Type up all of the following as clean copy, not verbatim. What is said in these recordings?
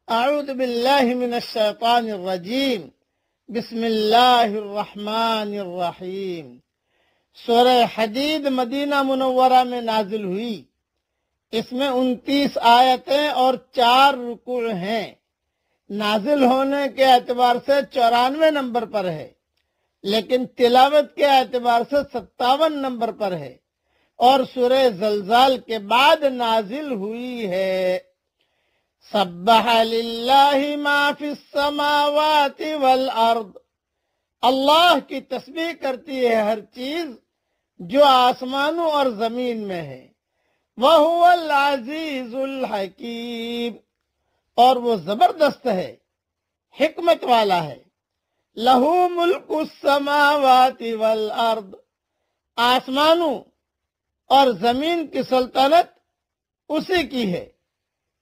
اعوذ باللہ من الشیطان الرجیم بسم اللہ الرحمن الرحیم۔ سورہ حدید مدینہ منورہ میں نازل ہوئی۔ اس میں 29 آیتیں اور 4 رکوع ہیں۔ نازل ہونے کے اعتبار سے 94 نمبر پر ہے، لیکن تلاوت کے اعتبار سے 57 نمبر پر ہے، اور سورہ زلزال کے بعد نازل ہوئی ہے۔ سبح للہ ما فی السماوات والارض، اللہ کی تسبیح کرتی ہے ہر چیز جو آسمانوں اور زمین میں ہے۔ وَهُوَ الْعَزِيزُ الْحَكِيمُ، اور وہ زبردست ہے، حکمت والا ہے۔ لَهُ مُلْكُ السَّمَاوَاتِ وَالْأَرْضِ، آسمانوں اور زمین کی سلطنت اسی کی ہے۔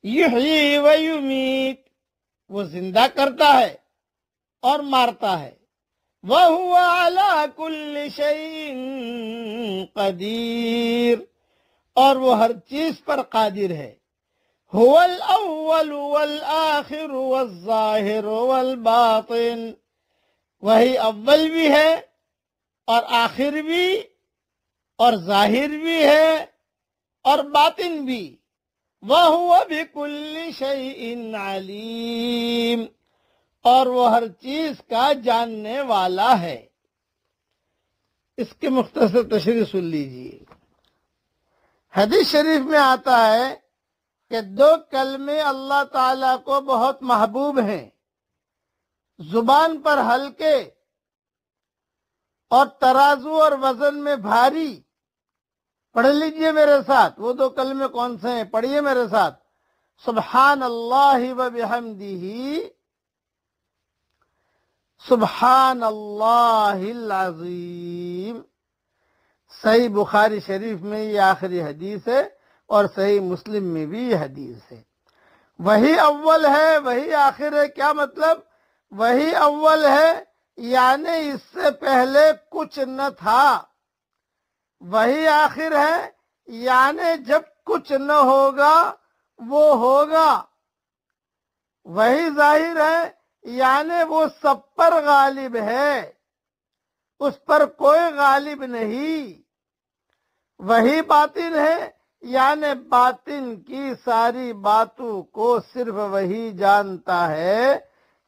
یحیی و یمیت، وہ زندہ کرتا ہے اور مارتا ہے۔ وَهُوَ عَلَى كُلِّ شَيْءٍ قَدِيرٌ، اور وہ ہر چیز پر قادر ہے۔ هُوَ الْأَوَّلُ وَالْآخِرُ وَالظَّاهِرُ وَالْبَاطِنُ، وہی اول بھی ہے اور آخر بھی اور ظاہر بھی ہے اور باطن بھی۔ وَهُوَ بِكُلِّ شَيْءٍ عَلِيمٌ، اور وہ ہر چیز کا جاننے والا ہے۔ اس کی مختصر تشریح سن لیجیے۔ حدیث شریف میں آتا ہے کہ 2 کلمے اللہ تعالیٰ کو بہت محبوب ہیں، زبان پر ہلکے اور ترازو اور وزن میں بھاری۔ پڑھ لیجئے میرے ساتھ، وہ 2 کلمے کون سے ہیں؟ پڑھیے میرے ساتھ۔ سبحان اللہ و بحمدہ، سبحان اللہ العظیم۔ صحیح بخاری شریف میں یہ آخری حدیث ہے، اور صحیح مسلم میں بھی یہ حدیث ہے۔ وہی اول ہے وہی آخر ہے، کیا مطلب؟ وہی اول ہے یعنی اس سے پہلے کچھ نہ تھا۔ وہی آخر ہے یعنی جب کچھ نہ ہوگا وہ ہوگا۔ وہی ظاہر ہے یعنی وہ سب پر غالب ہے، اس پر کوئی غالب نہیں۔ وہی باطن ہے یعنی باطن کی ساری باتوں کو صرف وہی جانتا ہے،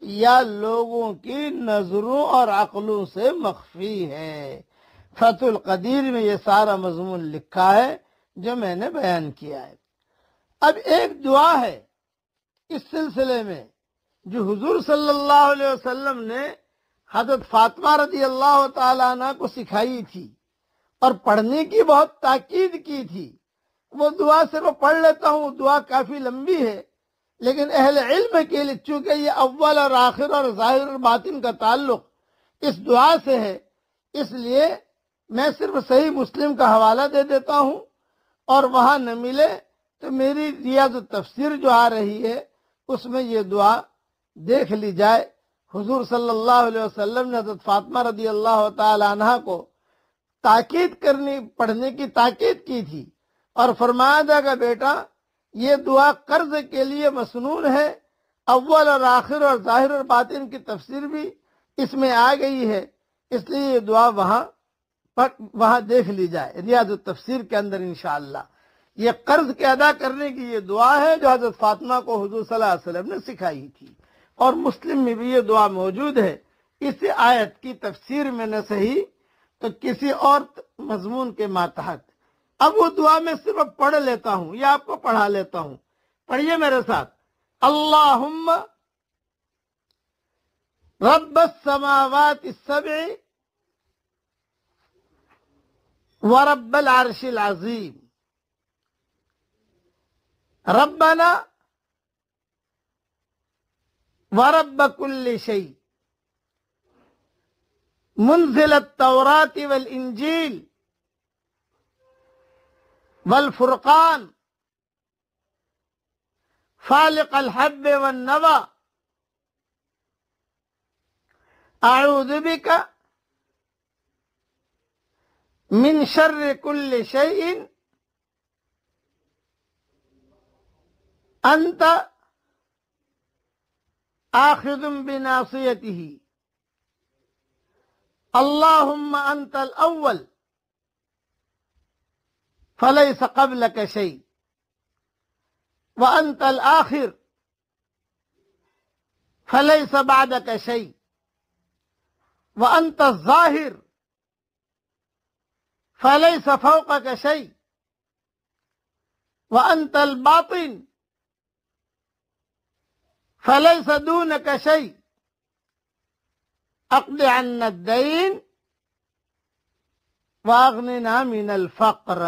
یا لوگوں کی نظروں اور عقلوں سے مخفی ہے۔ فتح القدیر میں یہ سارا مضمون لکھا ہے جو میں نے بیان کیا ہے۔ اب ایک دعا ہے اس سلسلے میں جو حضور صلی اللہ علیہ وسلم نے حضرت فاطمہ رضی اللہ تعالیٰ عنہ کو سکھائی تھی اور پڑھنے کی بہت تاکید کی تھی۔ وہ دعا صرف پڑھ لیتا ہوں، دعا کافی لمبی ہے، لیکن اہل علم کے لیے چونکہ یہ اول اور آخر اور ظاہر اور باطن کا تعلق اس دعا سے ہے، اس لیے میں صرف صحیح مسلم کا حوالہ دے دیتا ہوں، اور وہاں نہ ملے تو میری ریاض التفسیر جو آ رہی ہے اس میں یہ دعا دیکھ لی جائے۔ حضور صلی اللہ علیہ وسلم نے حضرت فاطمہ رضی اللہ تعالی عنہ کو پڑھنے کی تاکید کی تھی، اور فرمایا تھا کہ بیٹا یہ دعا قرض کے لیے مسنون ہے، اول اور آخر اور ظاہر اور باطن کی تفسیر بھی اس میں آ گئی ہے، اس لیے یہ دعا وہاں دیکھ لی جائے ریاض التفسیر کے اندر انشاءاللہ۔ یہ قرض کے ادا کرنے کی یہ دعا ہے جو حضرت فاطمہ کو حضور صلی اللہ علیہ وسلم نے سکھائی تھی، اور مسلم میں بھی یہ دعا موجود ہے۔ اس آیت کی تفسیر میں نہ صحیح تو کسی اور مضمون کے ماتحت۔ اب وہ دعا میں صرف پڑھ لیتا ہوں یا آپ کو پڑھا لیتا ہوں، پڑھیے میرے ساتھ۔ اللہم رب السماوات السبع ورب العرش العظیم، ربنا ورب كل شيء منزل التوراة والإنجيل والفرقان فالق الحب والنوى، أعوذ بك من شر كل شيء أنت آخذ بناصيته اللهم أنت الأول فليس قبلك شيء وأنت الآخر فليس بعدك شيء وأنت الظاهر فليس فوقك شيء وأنت الباطن فليس دونك شيء اقض عنا الدين واغننا من الفقر۔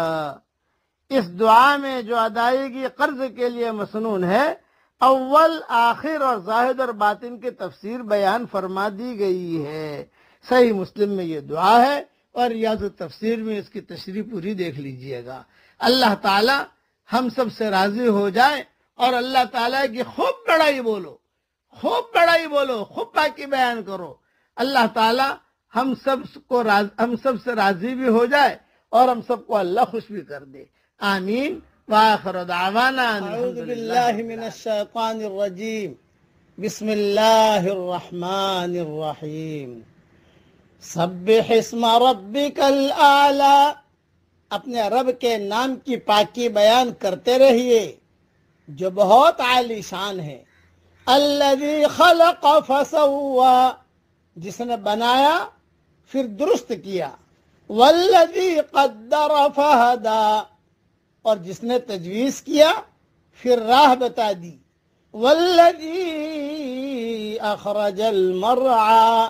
اس دعا میں جو ادائیگی قرض کے لیے مسنون ہے، اول، آخر اور ظاہر اور باطن کی تفسیر بیان فرما دی گئی ہے۔ صحیح مسلم میں یہ دعا ہے، اور ریاض التفسیر میں اس کی تشریح پوری دیکھ لیجئے گا۔ اللہ تعالی ہم سب سے راضی ہو جائے، اور اللہ تعالیٰ کی خوب بڑائی بولو، خوب بڑائی بولو، خوب پاکی بیان کرو۔ اللہ تعالیٰ ہم سب سے راضی بھی ہو جائے، اور ہم سب کو اللہ خوش بھی کر دے۔ آمین۔ وآخر دعوانا اعوذ باللہ من الشیطان الرجیم، بسم اللہ الرحمن الرحیم۔ سبح اسم ربک الاعلی، اپنے رب کے نام کی پاکی بیان کرتے رہیے جو بہت عالی شان ہے۔ الذی خلق فسوی، جس نے بنایا پھر درست کیا۔ والذی قدر فہدی، اور جس نے تجویز کیا پھر راہ بتا دی۔ والذی اخرج المرعى،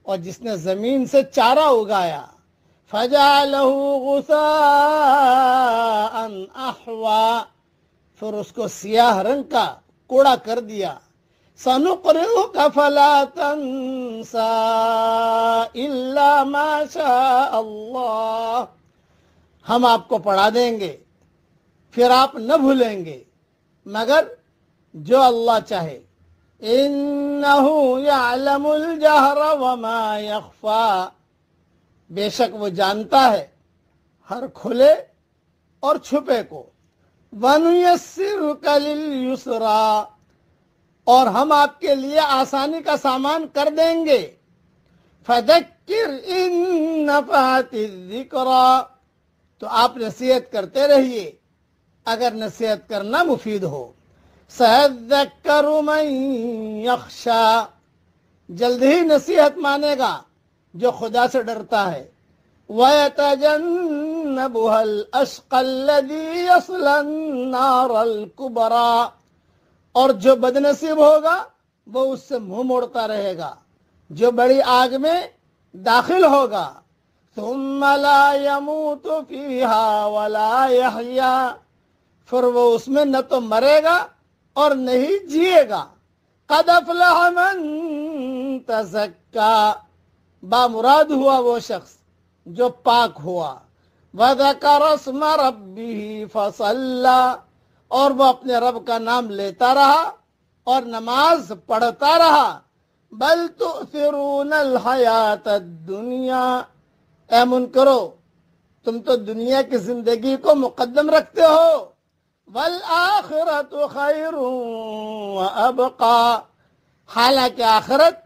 اور جس نے زمین سے چارہ اگایا۔ فجعلہ غثاء احوا، پھر اس کو سیاہ رنگ کا کوڑا کر دیا۔ سنقرئک فلا تنسى الا ما شاء اللہ، ہم آپ کو پڑھا دیں گے پھر آپ نہ بھولیں گے مگر جو اللہ چاہے۔ انہ یعلم الجہر وما یخفی، بے شک وہ جانتا ہے ہر کھلے اور چھپے کو۔ وَنُيَسِّرُكَ لِلْيُسْرَىٰ، اور ہم آپ کے لیے آسانی کا سامان کر دیں گے۔ فَذَكِّرْ إِن نَفَعَتِ الذِّكْرَىٰ، تو آپ نصیحت کرتے رہیے اگر نصیحت کرنا مفید ہو۔ سَيَذَّكَّرُ مَن يَخْشَىٰ، جلد ہی نصیحت مانے گا جو خدا سے ڈرتا ہے۔ وَيَتَجَنَّبُهَا الْأَشْقَى الَّذِي يَصْلَى النَّارَ الْكُبْرَىٰ، اور جو بد نصیب ہوگا وہ اس سے منہ موڑتا رہے گا جو بڑی آگ میں داخل ہوگا۔ ثُمَّ لَا يَمُوتُ فِيهَا وَلَا يَحْيَىٰ، پھر وہ اس میں نہ تو مرے گا اور نہیں جیے گا۔ قَدْ أَفْلَحَ مَن تَزَكَّىٰ، بامراد ہوا وہ شخص جو پاک ہوا۔ وَذَكَرَ اسْمَ رَبِّهِ فَصَلَّىٰ، اور وہ اپنے رب کا نام لیتا رہا اور نماز پڑھتا رہا۔ بل تؤثرون الحیات الدنیا، اے منکرو تم تو دنیا کی زندگی کو مقدم رکھتے ہو۔ والآخرۃ خیر وابقیٰ، حالانکہ آخرت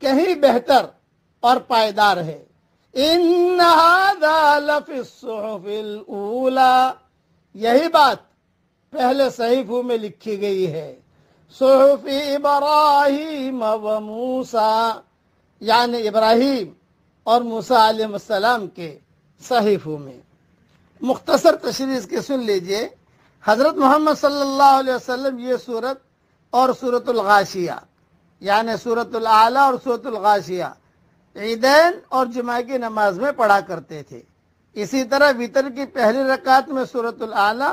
کہیں بہتر اور پائیدار ہے۔ ان ھذا لفی الصحف الاولی، یہی بات پہلے صحیفوں میں لکھی گئی ہے۔ صحف ابراہیم و موسیٰ، یعنی ابراہیم اور موسیٰ علیہ السلام کے صحیفوں میں۔ مختصر تشریح اس کی سن لیجئے۔ حضرت محمد صلی اللہ علیہ وسلم یہ سورت اور سورۃ الغاشیہ یعنی سورۃ الاعلی اور سورۃ الغاشیہ عیدین اور جمعہ کی نماز میں پڑھا کرتے تھے۔ اسی طرح وتر کی پہلی رکعت میں سورۃ الاعلی،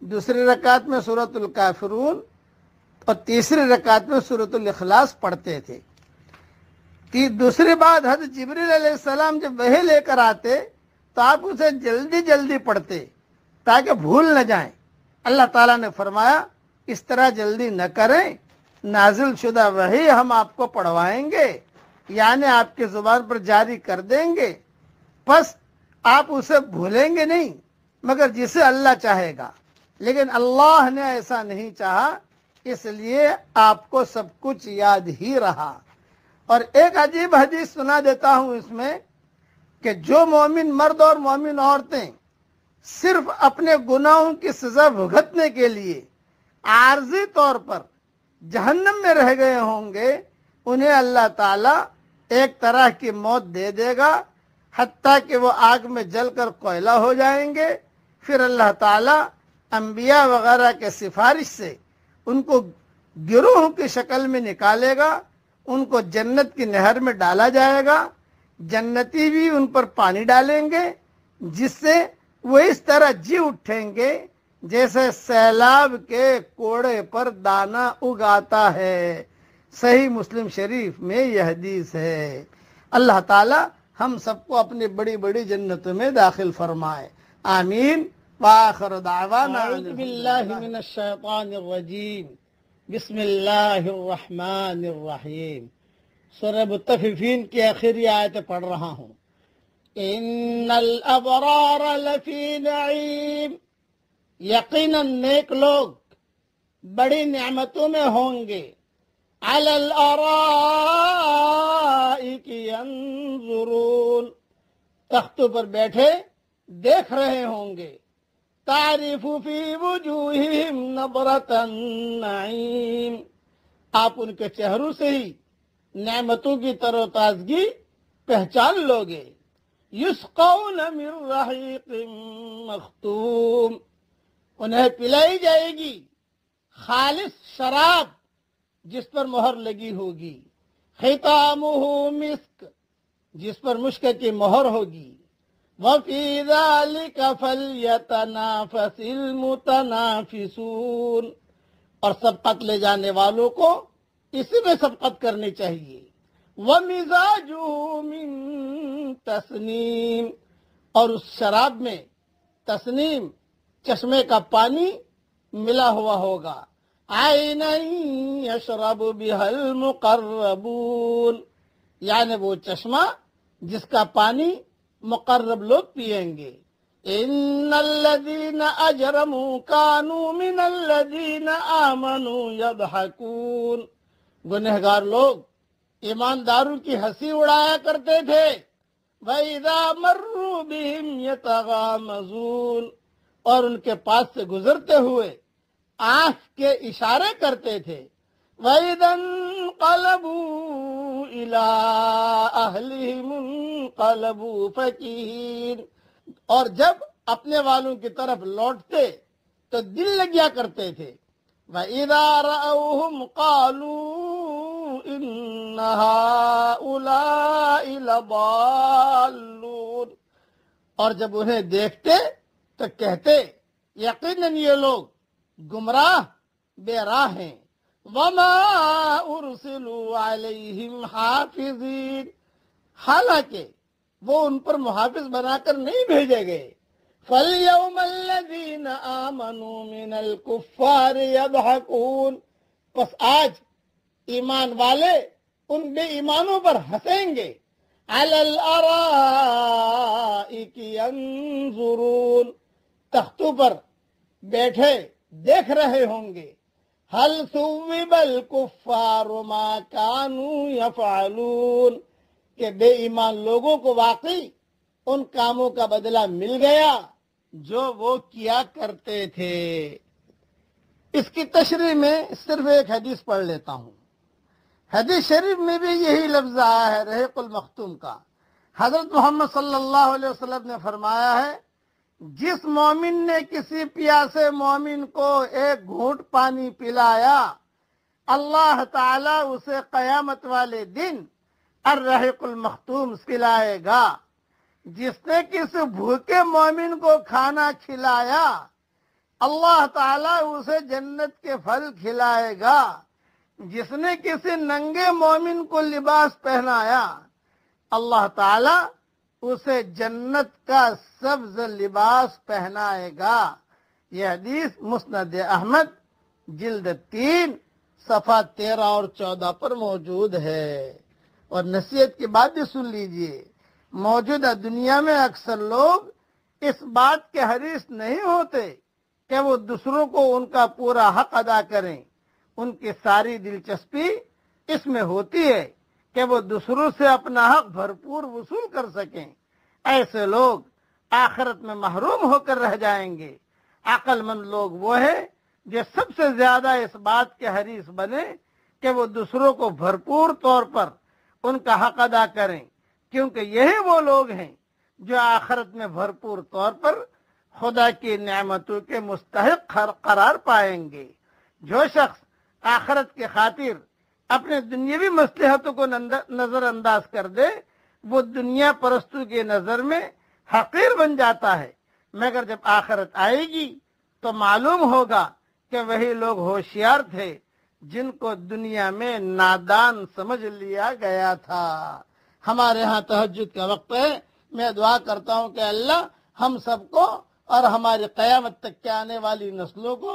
دوسری رکعت میں سورۃ الکافرون اور تیسری رکعت میں سورۃ الاخلاص پڑھتے تھے۔ دوسری بات، حضرت جبریل علیہ السلام جب وحی لے کر آتے تو آپ اسے جلدی جلدی پڑھتے تاکہ بھول نہ جائیں۔ اللہ تعالیٰ نے فرمایا اس طرح جلدی نہ کریں، نازل شدہ وحی ہم آپ کو پڑھوائیں گے، یعنی آپ کی زبان پر جاری کر دیں گے، بس آپ اسے بھولیں گے نہیں مگر جسے اللہ چاہے گا۔ لیکن اللہ نے ایسا نہیں چاہا، اس لیے آپ کو سب کچھ یاد ہی رہا۔ اور ایک عجیب حدیث سنا دیتا ہوں اس میں کہ جو مومن مرد اور مومن عورتیں صرف اپنے گناہوں کی سزا بھگتنے کے لیے عارضی طور پر جہنم میں رہ گئے ہوں گے، انہیں اللہ تعالیٰ ایک طرح کی موت دے دے گا، حتیٰ کہ وہ آگ میں جل کر کوئلہ ہو جائیں گے۔ پھر اللہ تعالیٰ انبیاء وغیرہ کے سفارش سے ان کو گروہ کی شکل میں نکالے گا، ان کو جنت کی نہر میں ڈالا جائے گا، جنتی بھی ان پر پانی ڈالیں گے، جس سے وہ اس طرح جی اٹھیں گے جیسے سیلاب کے کوڑے پر دانہ اگاتا ہے۔ صحیح مسلم شریف میں یہ حدیث ہے۔ اللہ تعالی ہم سب کو اپنی بڑی بڑی جنتوں میں داخل فرمائے، آمین۔ وآخر دعوانا اعوذ باللہ من الشیطان الرجیم، بسم اللہ الرحمن الرحیم۔ سورہ مطففین کی آخری آیت پڑھ رہا ہوں۔ ان الابرار لفی نعیم، یقیناً نیک لوگ بڑی نعمتوں میں ہوں گے۔ علی الارائک ینظرون، تختوں پر بیٹھے دیکھ رہے ہوں گے۔ تعرف فی وجوہہم نظرۃ النعیم، آپ ان کے چہروں سے ہی نعمتوں کی تر و تازگی پہچان لوگے۔ یسقون من رحیق مختوم، انہیں پلائی جائے گی خالص شراب جس پر مہر لگی ہوگی۔ ختامہ مسک، جس پر مشک کی مہر ہوگی۔ وفی ذلک فلیتنافس المتنافسون، اور سبقت لے جانے والوں کو اسی میں سبقت کرنی چاہیے۔ ومزاجہ من تسنیم، اور اس شراب میں تسنیم چشمے کا پانی ملا ہوا ہوگا۔ عینا یشرب بها المقربون، یعنی وہ چشمہ جس کا پانی مقرب لوگ پیئیں گے۔ ان الذین اجرموا کانوا من الذین آمنوا یضحکون، گنہگار لوگ ایمانداروں کی ہنسی اڑایا کرتے تھے۔ وَإِذَا مَرُّوا بِهِمْ يَتَغَامَزُونَ، اور ان کے پاس سے گزرتے ہوئے آنکھ کے اشارے کرتے تھے۔ وَإِذَا انقلبوا إِلَىٰ أَهْلِهِمُ انقلبوا فَكِهِينَ، اور جب اپنے والوں کی طرف لوٹتے تو دل لگیا کرتے تھے۔ وَإِذَا رَأَوْهُمْ قَالُوا إِنَّ هَٰؤُلَاءِ لَضَالُّونَ، اور جب انہیں دیکھتے تو کہتے یقیناً یہ لوگ گمراہ بے راہ ہیں۔ وَمَا أُرْسِلُوا عَلَيْهِمْ حَافِظِينَ، حالانکہ وہ ان پر محافظ بنا کر نہیں بھیجے گئے۔ فَالْيَوْمَ الَّذِينَ آمَنُوا مِنَ الْكُفَّارِ يَضْحَكُونَ، پس آج ایمان والے ان بے ایمانوں پر ہنسیں گے۔ عَلَى الْأَرَائِكِ يَنظُرُونَ، تختوں پر بیٹھے دیکھ رہے ہوں گے۔ هَلْ ثُوِّبَ الْكُفَّارُ مَا كَانُوا يَفْعَلُونَ، کہ بے ایمان لوگوں کو واقعی ان کاموں کا بدلہ مل گیا جو وہ کیا کرتے تھے۔ اس کی تشریح میں صرف ایک حدیث پڑھ لیتا ہوں۔ حدیث شریف میں بھی یہی لفظ آیا ہے رحیق المختوم کا۔ حضرت محمد صلی اللہ علیہ وسلم نے فرمایا ہے، جس مومن نے کسی پیاسے مومن کو ایک گھونٹ پانی پلایا، اللہ تعالیٰ اسے قیامت والے دن الرحیق المختوم پلائے گا۔ جس نے کسی بھوکے مومن کو کھانا کھلایا، اللہ تعالیٰ اسے جنت کے پھل کھلائے گا۔ جس نے کسی ننگے مومن کو لباس پہنایا، اللہ تعالیٰ اسے جنت کا سبز لباس پہنائے گا۔ یہ حدیث مسند احمد جلد 3 صفحہ 13 اور 14 پر موجود ہے۔ اور نصیحت کی بات بھی سن لیجئے، موجودہ دنیا میں اکثر لوگ اس بات کے حریص نہیں ہوتے کہ وہ دوسروں کو ان کا پورا حق ادا کریں، ان کی ساری دلچسپی اس میں ہوتی ہے کہ وہ دوسروں سے اپنا حق بھرپور وصول کر سکیں۔ ایسے لوگ آخرت میں محروم ہو کر رہ جائیں گے۔ عقل مند لوگ وہ ہیں جو سب سے زیادہ اس بات کے حریص بنے کہ وہ دوسروں کو بھرپور طور پر ان کا حق ادا کریں، کیونکہ یہی وہ لوگ ہیں جو آخرت میں بھرپور طور پر خدا کی نعمتوں کے مستحق قرار پائیں گے۔ جو شخص آخرت کی خاطر اپنے دنیاوی مصلحتوں کو نظر انداز کر دے وہ دنیا پرستوں کی نظر میں حقیر بن جاتا ہے، مگر جب آخرت آئے گی تو معلوم ہوگا کہ وہی لوگ ہوشیار تھے جن کو دنیا میں نادان سمجھ لیا گیا تھا۔ ہمارے ہاں تہجد کا وقت ہے، میں دعا کرتا ہوں کہ اللہ ہم سب کو اور ہماری قیامت تک کے آنے والی نسلوں کو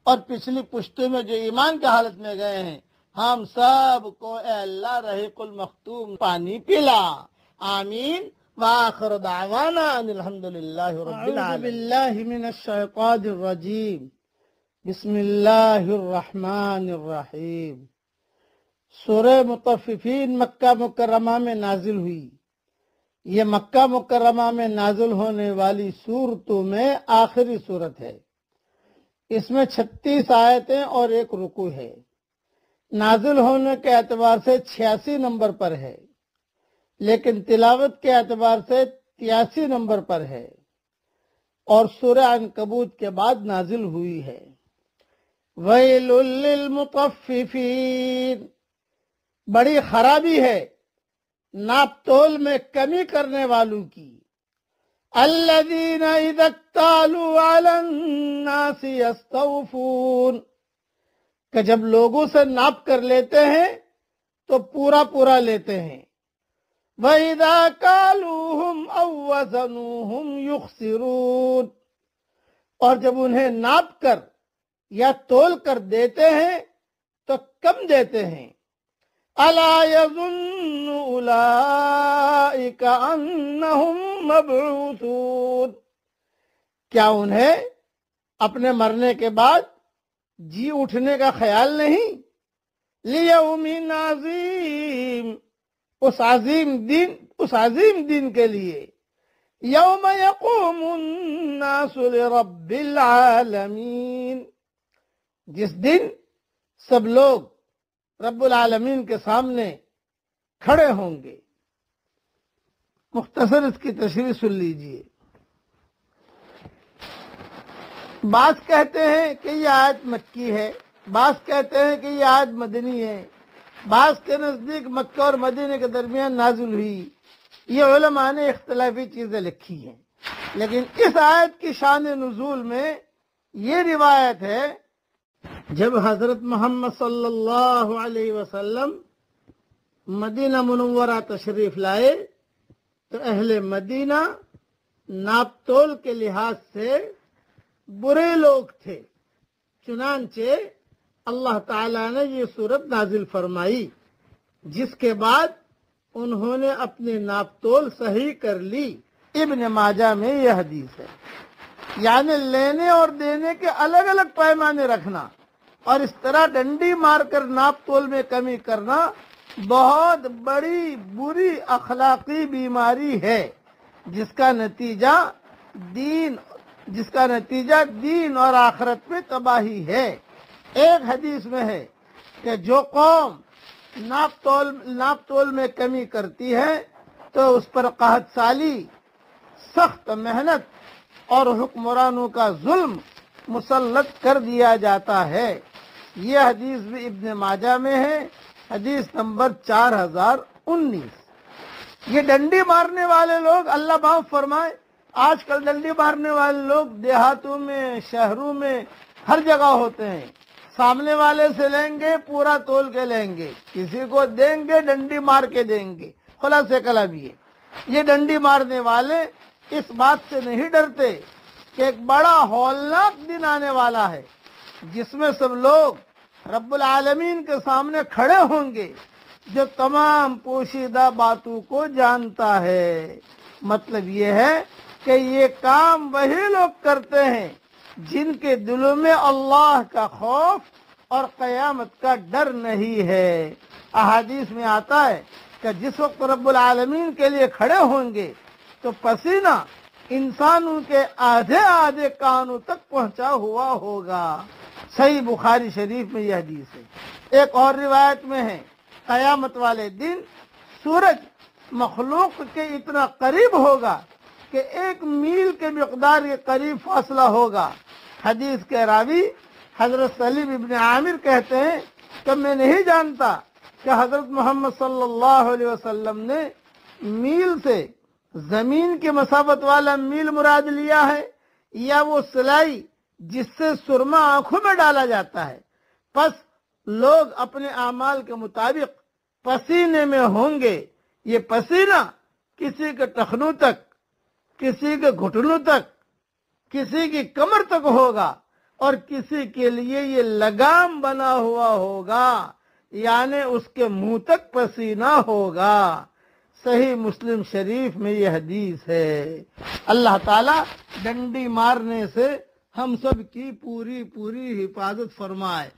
اور پچھلی پشتوں میں جو ایمان کی حالت میں گئے ہیں ہم سب کو اے اللہ رحیق المختوم پانی پلا، آمین۔ وآخر دعوانا ان الحمدللہ رب العالمین۔ اعوذ باللہ من الشیطان الرجیم، بسم اللہ الرحمن الرحیم۔ سورہ مطففین مکہ مکرمہ میں نازل ہوئی۔ یہ مکہ مکرمہ میں نازل ہونے والی سورتوں میں آخری سورت ہے۔ اس میں 36 آیتیں اور ایک رکوع ہے۔ نازل ہونے کے اعتبار سے 86 نمبر پر ہے، لیکن تلاوت کے اعتبار سے 83 نمبر پر ہے، اور سورہ عنکبوت کے بعد نازل ہوئی ہے۔ ویل للمطففین، بڑی خرابی ہے ناپ تول میں کمی کرنے والوں کی۔ الذین اذا اکتالوا علی الناس یستوفون، کہ جب لوگوں سے ناپ کر لیتے ہیں تو پورا پورا لیتے ہیں۔ وَإِذَا كَالُوهُمْ أَوْ وَزَنُوهُمْ يُخْسِرُونَ، اور جب انہیں ناپ کر یا تول کر دیتے ہیں تو کم دیتے ہیں۔ أَلَا يَظُنُّ أُولَئِكَ أَنَّهُمْ مَبْعُوثُونَ، کیا انہیں اپنے مرنے کے بعد جی اٹھنے کا خیال نہیں؟ لِيَوْمٍ عَظِيمٍ، اس عظیم دن کے لیے۔ یوم یقوم الناس لرب العالمین، جس دن سب لوگ رب العالمین کے سامنے کھڑے ہوں گے۔ مختصر اس کی تشریح سن لیجئے۔ بعض کہتے ہیں کہ یہ آیت مکی ہے، بعض کہتے ہیں کہ یہ آیت مدنی ہے، بعض کے نزدیک مکہ اور مدینہ کے درمیان نازل ہوئی۔ یہ علماء نے اختلافی چیزیں لکھی ہیں، لیکن اس آیت کی شان نزول میں یہ روایت ہے جب حضرت محمد صلی اللہ علیہ وسلم مدینہ منورہ تشریف لائے تو اہل مدینہ ناپ تول کے لحاظ سے برے لوگ تھے، چنانچہ اللہ تعالیٰ نے یہ سورت نازل فرمائی، جس کے بعد انہوں نے اپنی ناپ تول صحیح کر لی۔ ابن ماجہ میں یہ حدیث ہے، یعنی لینے اور دینے کے الگ الگ پیمانے رکھنا اور اس طرح ڈنڈی مار کر ناپ تول میں کمی کرنا بہت بڑی بری اخلاقی بیماری ہے، جس کا نتیجہ دین اور آخرت میں تباہی ہے۔ ایک حدیث میں ہے کہ جو قوم ناپ تول میں کمی کرتی ہے تو اس پر قحط سالی، سخت محنت اور حکمرانوں کا ظلم مسلط کر دیا جاتا ہے۔ یہ حدیث بھی ابن ماجہ میں ہے، حدیث نمبر 4019۔ یہ ڈنڈی مارنے والے لوگ، اللہ معاف فرمائے، آج کل ڈنڈی مارنے والے لوگ دیہاتوں میں، شہروں میں، ہر جگہ ہوتے ہیں۔ سامنے والے سے لیں گے، پورا تول کے لیں گے، کسی کو دیں گے ڈنڈی مار کے دیں گے۔ خلاصہ کلام یہ ڈنڈی مارنے والے اس بات سے نہیں ڈرتے کہ ایک بڑا ہولناک دن آنے والا ہے جس میں سب لوگ رب العالمین کے سامنے کھڑے ہوں گے، جو تمام پوشیدہ باتوں کو جانتا ہے۔ مطلب یہ ہے کہ یہ کام وہی لوگ کرتے ہیں جن کے دلوں میں اللہ کا خوف اور قیامت کا ڈر نہیں ہے۔ احادیث میں آتا ہے کہ جس وقت رب العالمین کے لیے کھڑے ہوں گے تو پسینہ انسانوں کے آدھے آدھے کانوں تک پہنچا ہوا ہوگا۔ صحیح بخاری شریف میں یہ حدیث ہے۔ ایک اور روایت میں ہے قیامت والے دن سورج مخلوق کے اتنا قریب ہوگا کہ 1 میل کے مقدار کے قریب فاصلہ ہوگا۔ حدیث کے راوی حضرت سلیم ابن عامر کہتے ہیں کہ میں نہیں جانتا کہ حضرت محمد صلی اللہ علیہ وسلم نے میل سے زمین کی مسافت والا میل مراد لیا ہے یا وہ سلائی جس سے سرما آنکھوں میں ڈالا جاتا ہے۔ پس لوگ اپنے اعمال کے مطابق پسینے میں ہوں گے۔ یہ پسینہ کسی کے ٹخنوں تک، کسی کے گھٹنوں تک، کسی کی کمر تک ہوگا اور کسی کے لیے یہ لگام بنا ہوا ہوگا، یعنی اس کے منہ تک پسینہ ہوگا۔ صحیح مسلم شریف میں یہ حدیث ہے۔ اللہ تعالیٰ ڈنڈی مارنے سے ہم سب کی پوری حفاظت فرمائے۔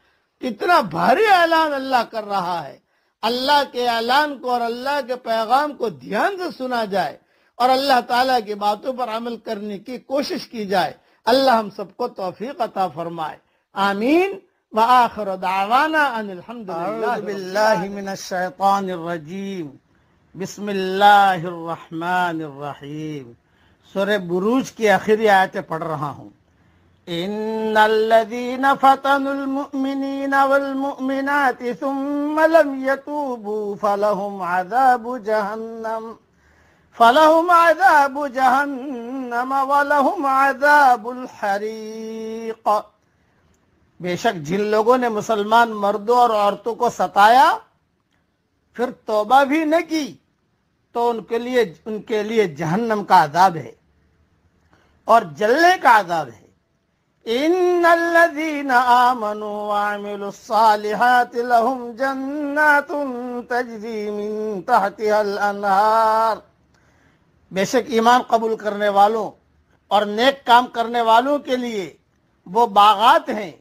کتنا بھاری اعلان اللہ کر رہا ہے۔ اللہ کے اعلان کو اور اللہ کے پیغام کو دھیان سے سنا جائے اور اللہ تعالیٰ کی باتوں پر عمل کرنے کی کوشش کی جائے۔ اللہ ہم سب کو توفیق عطا فرمائے، آمین۔ وآخر دعوانا ان الحمدللہ۔ اعوذ باللہ من الشیطان الرجیم، بسم اللہ الرحمن الرحیم۔ سورہ بروج کی آخری آیتیں پڑھ رہا ہوں۔ ان الذين فتنوا المؤمنين والمؤمنات ثم لم يتوبوا فلهم عذاب جهنم ولهم عذاب الحریق۔ بے شک جن لوگوں نے مسلمان مردوں اور عورتوں کو ستایا پھر توبہ بھی نہ کی تو ان کے لیے جہنم کا عذاب ہے اور جلنے کا عذاب ہے۔ ان الذين آمنوا وعملوا الصالحات لهم جنات تجری من تحتها الانہار۔ بے شک ایمان قبول کرنے والوں اور نیک کام کرنے والوں کے لیے وہ باغات ہیں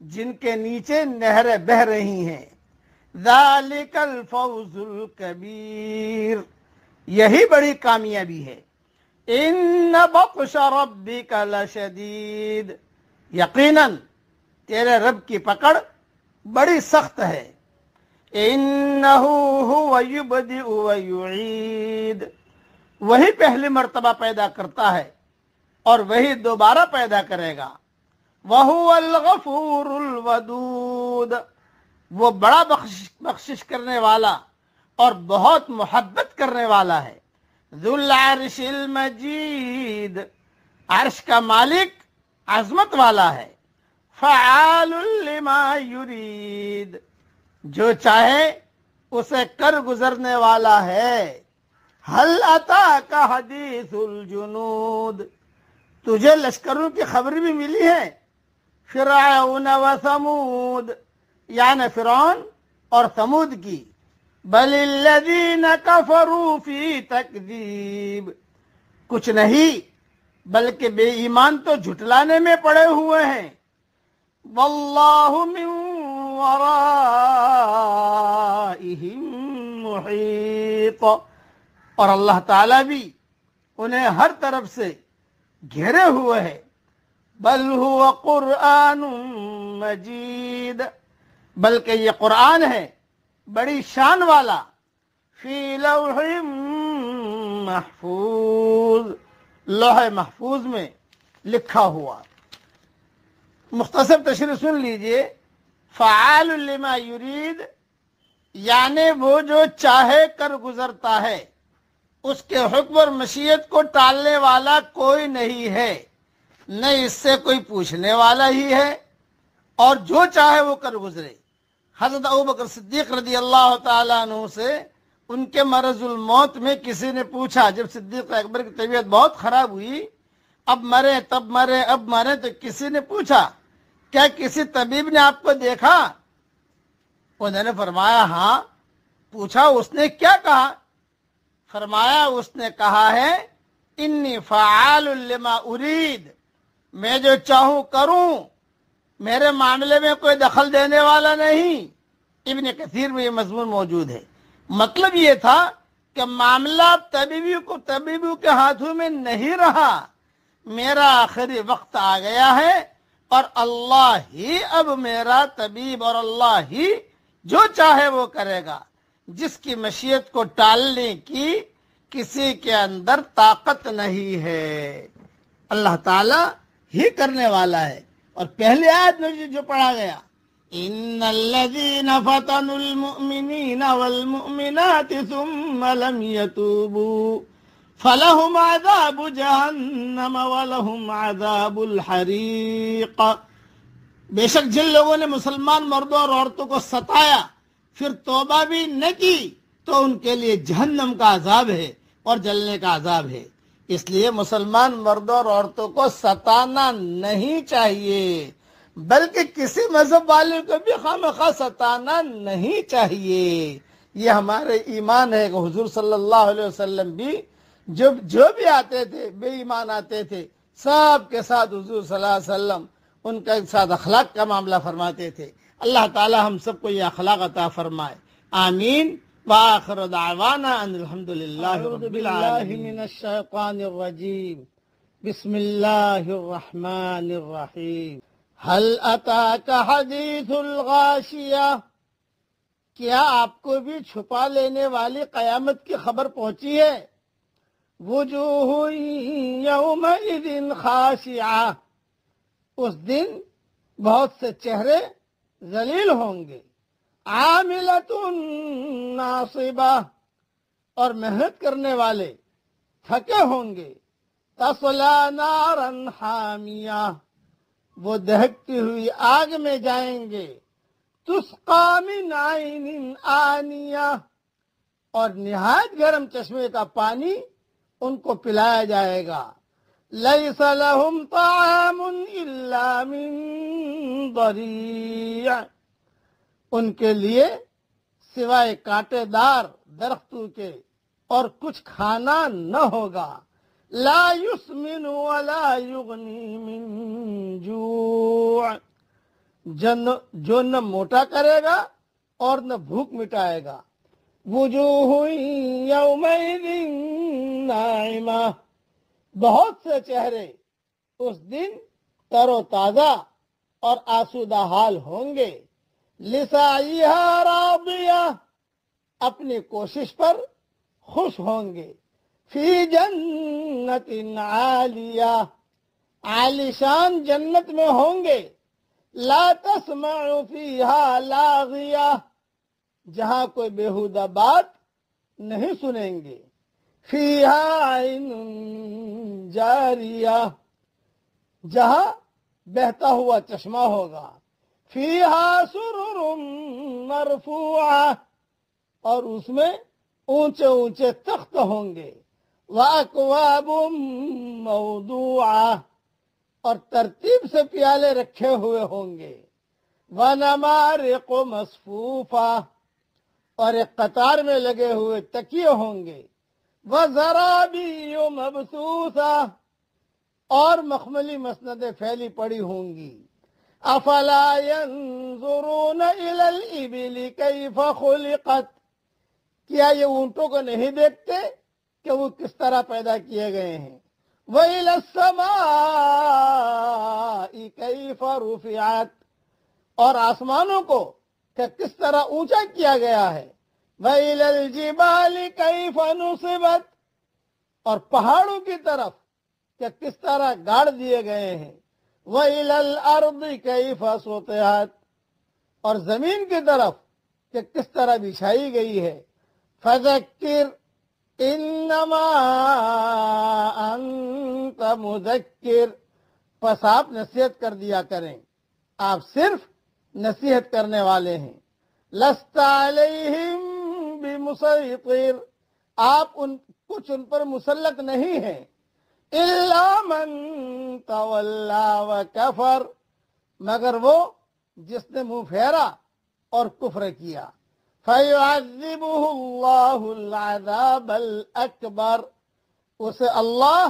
جن کے نیچے نہریں بہہ رہی ہیں۔ ذالک الفوز الکبیر، یہی بڑی کامیابی ہے۔ ان بطش ربک لشدید، یقیناً تیرے رب کی پکڑ بڑی سخت ہے۔ انہ هو یبدئ ویعید، وہی پہلی مرتبہ پیدا کرتا ہے اور وہی دوبارہ پیدا کرے گا۔ وہو الغفور الودود، وہ بڑا بخشش کرنے والا اور بہت محبت کرنے والا ہے۔ ذو العرش المجید، عرش کا مالک عظمت والا ہے۔ فعال لما یرید، جو چاہے اسے کر گزرنے والا ہے۔ هل اتاک حدیث الجنود، تجھے لشکروں کی خبر بھی ملی ہے۔ فرعون و ثمود، یعنی فرعون اور ثمود کی۔ بل الذین کفروا فی تکذیب، کچھ نہیں بلکہ بے ایمان تو جھٹلانے میں پڑے ہوئے ہیں۔ واللہ من ورائہم محیط، اور اللہ تعالیٰ بھی انہیں ہر طرف سے گھیرے ہوئے ہے۔ بل هو قرآن مجید، بلکہ یہ قرآن ہے بڑی شان والا۔ فی لوح محفوظ، لوح محفوظ میں لکھا ہوا۔ مختصر تشریح سن لیجئے۔ فعال لما یرید یعنی وہ جو چاہے کر گزرتا ہے، اس کے حکم اور مشیت کو ٹالنے والا کوئی نہیں ہے، نہ اس سے کوئی پوچھنے والا ہی ہے، اور جو چاہے وہ کر گزرے۔ حضرت ابوبکر صدیق رضی اللہ تعالیٰ عنہ سے ان کے مرض الموت میں کسی نے پوچھا، جب صدیق اکبر کی طبیعت بہت خراب ہوئی، اب مرے تب مرے اب مرے، تو کسی نے پوچھا کیا کسی طبیب نے آپ کو دیکھا؟ انہوں نے فرمایا ہاں۔ پوچھا اس نے کیا کہا؟ فرمایا اس نے کہا ہے انی فعال لما ارید، میں جو چاہوں کروں، میرے معاملے میں کوئی دخل دینے والا نہیں۔ ابن کثیر میں یہ مضمون موجود ہے۔ مطلب یہ تھا کہ معاملہ طبیبیوں کے ہاتھوں میں نہیں رہا، میرا آخری وقت آ گیا ہے اور اللہ ہی اب میرا طبیب، اور اللہ ہی جو چاہے وہ کرے گا۔ جس کی مشیت کو ٹالنے کی کسی کے اندر طاقت نہیں ہے، اللہ تعالی ہی کرنے والا ہے۔ اور پہلے آیت میں جو پڑھا گیا، ان الذين فتنوا المؤمنين والمؤمنات ثم لم يتوبوا فلهم عذاب جہنم ولهم عذاب الحریق۔ بے شک جن لوگوں نے مسلمان مردوں اور عورتوں کو ستایا پھر توبہ بھی نہ کی تو ان کے لیے جہنم کا عذاب ہے اور جلنے کا عذاب ہے۔ اس لیے مسلمان مردوں اور عورتوں کو ستانا نہیں چاہیے، بلکہ کسی مذہب والے کو بھی خواہ ستانا نہیں چاہیے۔ یہ ہمارے ایمان ہے کہ حضور صلی اللہ علیہ وسلم بھی جو بھی آتے تھے، بے ایمان آتے تھے، سب کے ساتھ حضور صلی اللہ علیہ وسلم ان کا ایک ساتھ اخلاق کا معاملہ فرماتے تھے۔ اللہ تعالی ہم سب کو یہ اخلاق عطا فرمائے، آمین۔ وآخر دعوانا ان الحمد للہ رب العالمین۔ من الشیطان الرجیم، بسم اللہ الرحمن الرحیم۔ هل اتاک حدیث الغاشیہ، کیا آپ کو بھی چھپا لینے والی قیامت کی خبر پہنچی ہے؟ وجوہ یومئذ خاشعہ، اس دن بہت سے چہرے ذلیل ہوں گے۔ عاملۃ ناصبہ، اور محنت کرنے والے تھکے ہوں گے۔ تصلی نارا حامیہ، وہ دہکتی ہوئی آگ میں جائیں گے۔ تسقی من عین آنیہ، اور نہایت گرم چشمے کا پانی ان کو پلایا جائے گا۔ لیس لہم طعام الا من ضریع، ان کے لیے سوائے کانٹے دار درختوں کے اور کچھ کھانا نہ ہوگا۔ لا یسمن ولا یغنی من جوع، جو نہ موٹا کرے گا اور نہ بھوک مٹائے گا۔ وجوہ یومئذ ناعمہ، بہت سے چہرے اس دن تر و تازہ اور آسودہ حال ہوں گے۔ لسعیہا راضیہ، اپنی کوشش پر خوش ہوں گے۔ فی جنت عالیہ، عالی شان جنت میں ہوں گے۔ لا تسمع فیہا لاغیہ، جہاں کوئی بیہودہ بات نہیں سنیں گے۔ فیہا عین جاریہ، جہاں بہتا ہوا چشمہ ہوگا۔ فیہا سرر مرفوعہ، اور اس میں اونچے اونچے تخت ہوں گے۔ وَأَكْوَابٌ مَوْضُوعَةٌ، اور ترتیب سے پیالے رکھے ہوئے ہوں گے۔ وَنَمَارِقُ مَصْفُوفَةٌ، اور ایک قطار میں لگے ہوئے تکیے ہوں گے۔ وَزَرَابِيُّ مَبْثُوثَةٌ، اور مخملی مسندیں پھیلی پڑی ہوں گی۔ أَفَلَا يَنظُرُونَ إِلَى الْإِبِلِ كَيْفَ خُلِقَتْ، کیا یہ اونٹوں کو نہیں دیکھتے کہ وہ کس طرح پیدا کیے گئے ہیں؟ وَإِلَى السَّمَاءِ كَيْفَ رُفِعَتْ، اور آسمانوں کو کہ کس طرح اونچا کیا گیا ہے۔ وَإِلَى الْجِبَالِ كَيْفَ نُصِبَتْ، اور پہاڑوں کی طرف کہ کس طرح گاڑ دیے گئے ہیں۔ وَإِلَى الْأَرْضِ كَيْفَ سُطِحَتْ، اور زمین کی طرف کہ کس طرح بچھائی گئی ہے۔ فَذَكِّرْ إِنَّمَا أَنْتَ مُذَكِّرٌ، پس آپ نصیحت کر دیا کریں، آپ صرف نصیحت کرنے والے ہیں۔ لَسْتَ عَلَيْهِمْ بِمُسَيْطِرٍ، آپ کچھ ان پر مسلط نہیں ہیں۔ إِلَّا مَنْ تَوَلَّى وَكَفَرَ، مگر وہ جس نے منہ پھیرا اور کفر کیا۔ فَيُعَذِّبُهُ اللَّهُ الْعَذَابَ الْأَكْبَرَ، اسے اللہ